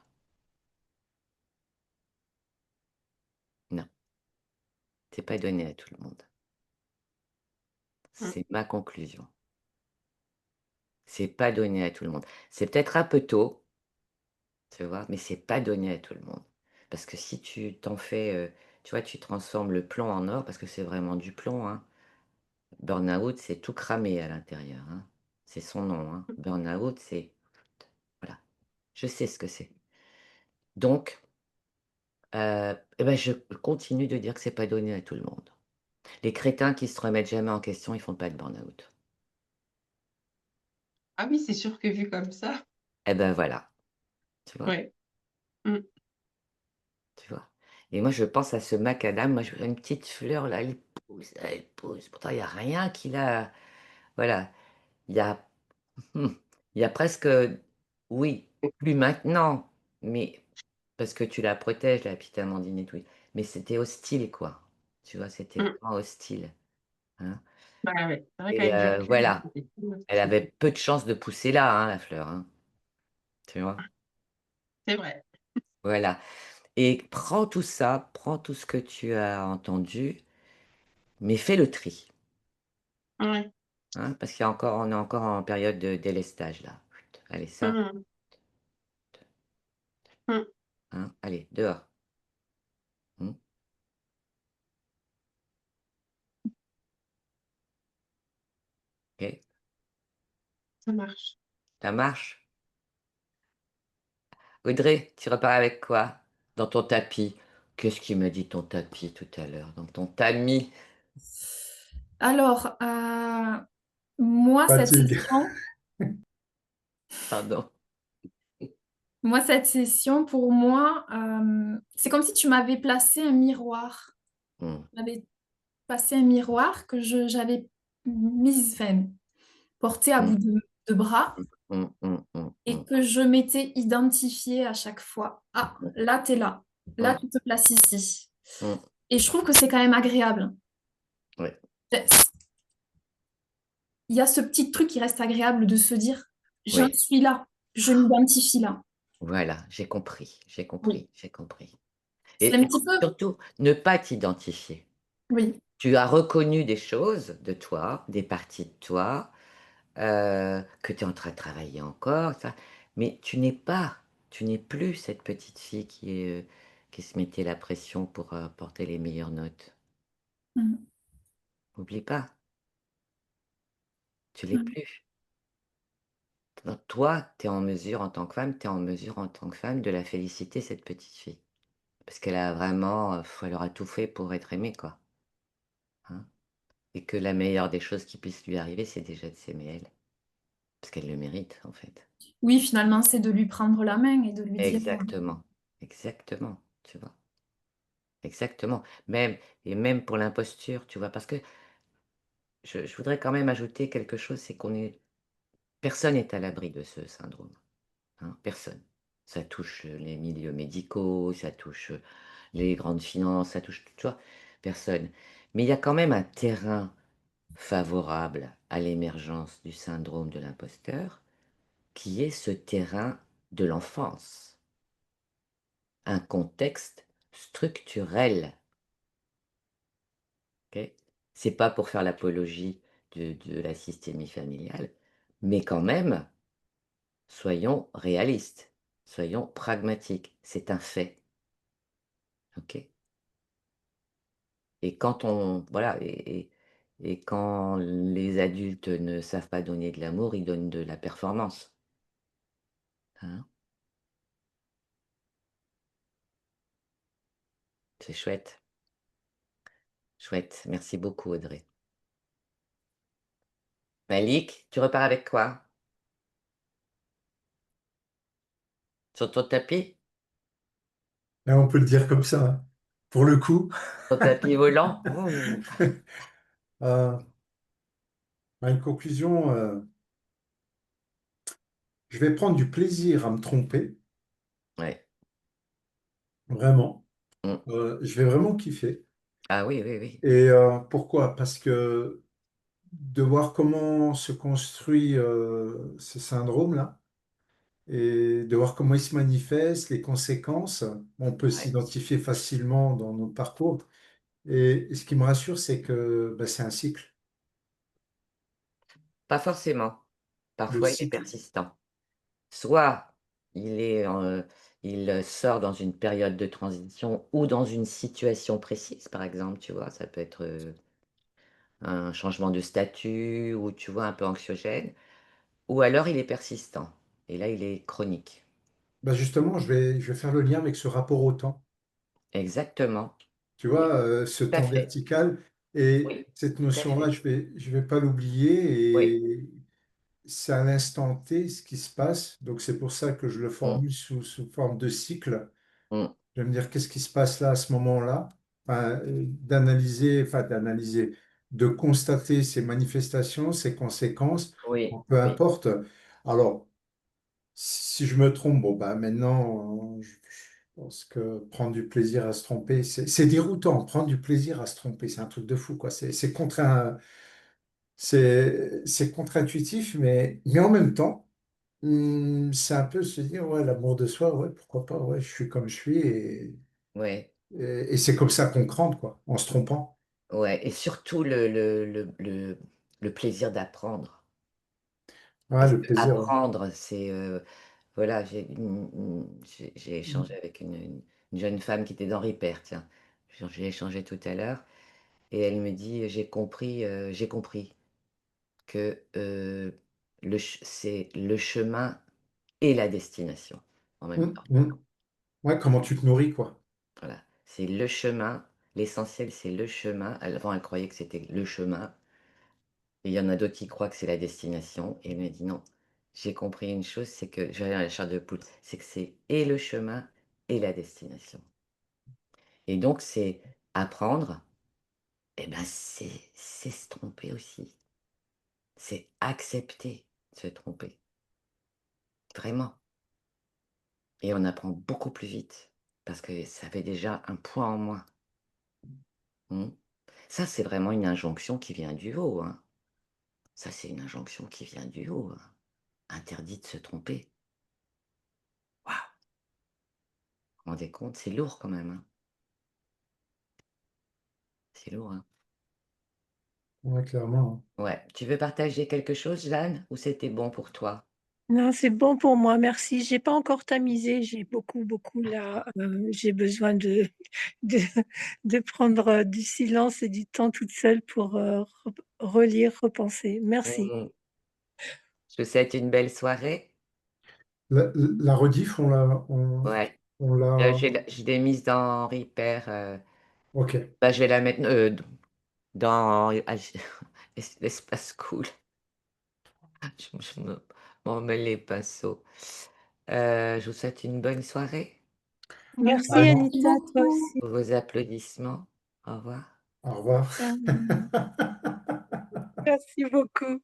Non, c'est pas donné à tout le monde. Mmh. C'est ma conclusion. C'est pas donné à tout le monde. C'est peut-être un peu tôt, tu vois? Mais c'est pas donné à tout le monde. Parce que si tu t'en fais, tu vois, tu transformes le plomb en or, parce que c'est vraiment du plomb, hein. Burn-out, c'est tout cramé à l'intérieur, hein. C'est son nom, hein. Burn-out, c'est voilà, je sais ce que c'est. Donc, et bah, je continue de dire que c'est pas donné à tout le monde. Les crétins qui se remettent jamais en question, ils font pas de burn-out. Ah oui, c'est sûr que vu comme ça, Eh ben voilà, tu vois? ouais. Mmh. Tu vois? Et moi, je pense à ce macadam, moi, je vois une petite fleur là, elle pousse, pourtant il y a rien qui la voilà, il y a mmh, il y a presque oui, plus maintenant, mais parce que tu la protèges, la petite Amandine et tout, mais c'était hostile, quoi. Tu vois? C'était Mmh. vraiment hostile, hein? Bah, ouais, c'est vrai Et qu'avec du recul, voilà, c'était plus elle difficile. avait peu de chances de pousser là, hein, la fleur, hein, tu vois? C'est vrai. Voilà et prends tout ce que tu as entendu, mais fais le tri. Ouais. Hein, parce on est encore en période de délestage là. Allez ça, Mmh. Mmh. hein, allez dehors. Mmh, OK. Ça marche. Ça marche? Audrey, tu repars avec quoi? Dans ton tapis? Qu'est-ce qui m'a dit ton tapis tout à l'heure? Dans ton tamis? Alors, moi, cette Fatigue. session, Pardon. pour moi, c'est comme si tu m'avais placé un miroir. Mmh, Tu m'avais passé un miroir que j'avais mise, enfin, porté à mmh, bout de bras mmh, mmh, mmh, et mmh, que je m'étais identifiée à chaque fois. Ah, mmh, là, tu es là. Là, mmh, tu te places ici. mmh. Et je trouve que c'est quand même agréable. Ouais, Il y a ce petit truc qui reste agréable de se dire, j'en oui, suis là, je m'identifie là. voilà, j'ai compris, j'ai Oui, compris, j'ai compris. c'est un Et petit peu, surtout, ne pas t'identifier. oui. Tu as reconnu des choses de toi, des parties de toi, que tu es en train de travailler encore, ça. Mais tu n'es plus cette petite fille qui se mettait la pression pour, porter les meilleures notes. Mhm. Oublie pas, tu l'es Mhm. plus. Donc toi, tu es en mesure en tant que femme, tu es en mesure en tant que femme de la féliciter cette petite fille. Parce qu'elle a vraiment, elle aura tout fait pour être aimée, quoi, hein. Et que la meilleure des choses qui puissent lui arriver, c'est déjà de s'aimer elle. Parce qu'elle le mérite, en fait. Oui, finalement, c'est de lui prendre la main et de lui dire, Exactement, exactement, tu vois? Exactement. Même pour l'imposture, tu vois? Parce que je voudrais quand même ajouter quelque chose, c'est qu'on est personne n'est à l'abri de ce syndrome, hein, personne. Ça touche, les milieux médicaux, ça touche, les grandes finances, ça touche, tu vois? Personne. Mais il y a quand même un terrain favorable à l'émergence du syndrome de l'imposteur, qui est ce terrain de l'enfance, un contexte structurel. OK? C'est pas pour faire l'apologie de la systémie familiale, mais quand même, soyons réalistes, soyons pragmatiques, c'est un fait, OK? Et quand on voilà et quand les adultes ne savent pas donner de l'amour, ils donnent de la performance, hein? C'est chouette, chouette. Merci beaucoup Audrey. Malik, tu repars avec quoi? Sur ton tapis? Là, on peut le dire comme ça, hein. Pour le coup, Ton tapis volant? Ouh! euh, une conclusion, je vais prendre du plaisir à me tromper, Ouais. vraiment. Mmh. Je vais vraiment kiffer. Ah oui, oui, oui. Et pourquoi? Parce que de voir comment se construit ce syndrome-là et de voir comment il se manifeste, les conséquences, on peut Ouais. s'identifier facilement dans notre parcours. Et ce qui me rassure, c'est que bah, c'est un cycle. Pas forcément. Le Parfois, il est cycle, persistant. Soit il est, il sort dans une période de transition ou dans une situation précise, par exemple, tu vois? Ça peut être, un changement de statut ou tu vois, un peu anxiogène ou alors il est persistant et là, il est chronique. bah, justement, je vais faire le lien avec ce rapport au temps. Exactement. Tu Oui, vois, ce tout à temps fait. vertical et Oui, cette tout à notion-là, fait. je vais pas l'oublier Oui, c'est à l'instant T ce qui se passe. Donc c'est pour ça que je le Mm, formule sous forme de cycle. mm. Je vais me dire qu'est-ce qui se passe là à ce moment-là. Enfin, d'analyser, de constater ces manifestations, ces conséquences, Oui, peu oui, importe. Alors, si je me trompe, bon, bah maintenant, je pense que prendre du plaisir à se tromper, c'est déroutant. Prendre du plaisir à se tromper, c'est un truc de fou, quoi. C'est contre-intuitif, mais en même temps, c'est un peu se dire, ouais, l'amour de soi, ouais, pourquoi pas, ouais, je suis comme je suis ouais, et c'est comme ça qu'on crante, quoi, en se trompant. ouais. Et surtout le plaisir d'apprendre. Ouais, Parce le que plaisir, ouais. apprendre, c'est voilà, j'ai Mm, échangé avec une jeune femme qui était d'Henri Père, tiens. J'ai échangé tout à l'heure et elle me dit: j'ai compris que, c'est le chemin et la destination en même mm, temps. mm. Ouais, comment tu te nourris, quoi. Voilà, c'est le chemin, l'essentiel, c'est le chemin. Avant, elle croyait que c'était le chemin et il y en a d'autres qui croient que c'est la destination et elle me dit: «Non, j'ai compris une chose, c'est que» je vais aller à la chair de poule, c'est que c'est et le chemin et la destination et donc c'est apprendre et ben, c'est se tromper aussi. C'est accepter de se tromper, vraiment et on apprend beaucoup plus vite parce que ça fait déjà un point en moins. Mmh. Ça, c'est vraiment une injonction qui vient du haut, hein. Ça, c'est une injonction qui vient du haut, hein. Interdit de se tromper. Waouh! Vous vous rendez compte? C'est lourd quand même, hein. C'est lourd, hein. Ouais, clairement. Ouais. Tu veux partager quelque chose, Jeanne, ou c'était bon pour toi? Non, c'est bon pour moi, merci. J'ai pas encore tamisé, j'ai beaucoup, beaucoup là, j'ai besoin de de prendre, du silence et du temps toute seule pour, relire, repenser. Merci. Mmh. Je te souhaite une belle soirée. La rediff, Ouais. on l'a. Je l'ai mise dans Repair, Ok. bah, je vais la mettre, dans l'espace cool. Je m'en mêle les pinceaux. Je vous souhaite une bonne soirée. Merci Pareillement. Merci Anita, toi beaucoup. aussi. Pour vos applaudissements. Au revoir. Au revoir. Merci beaucoup.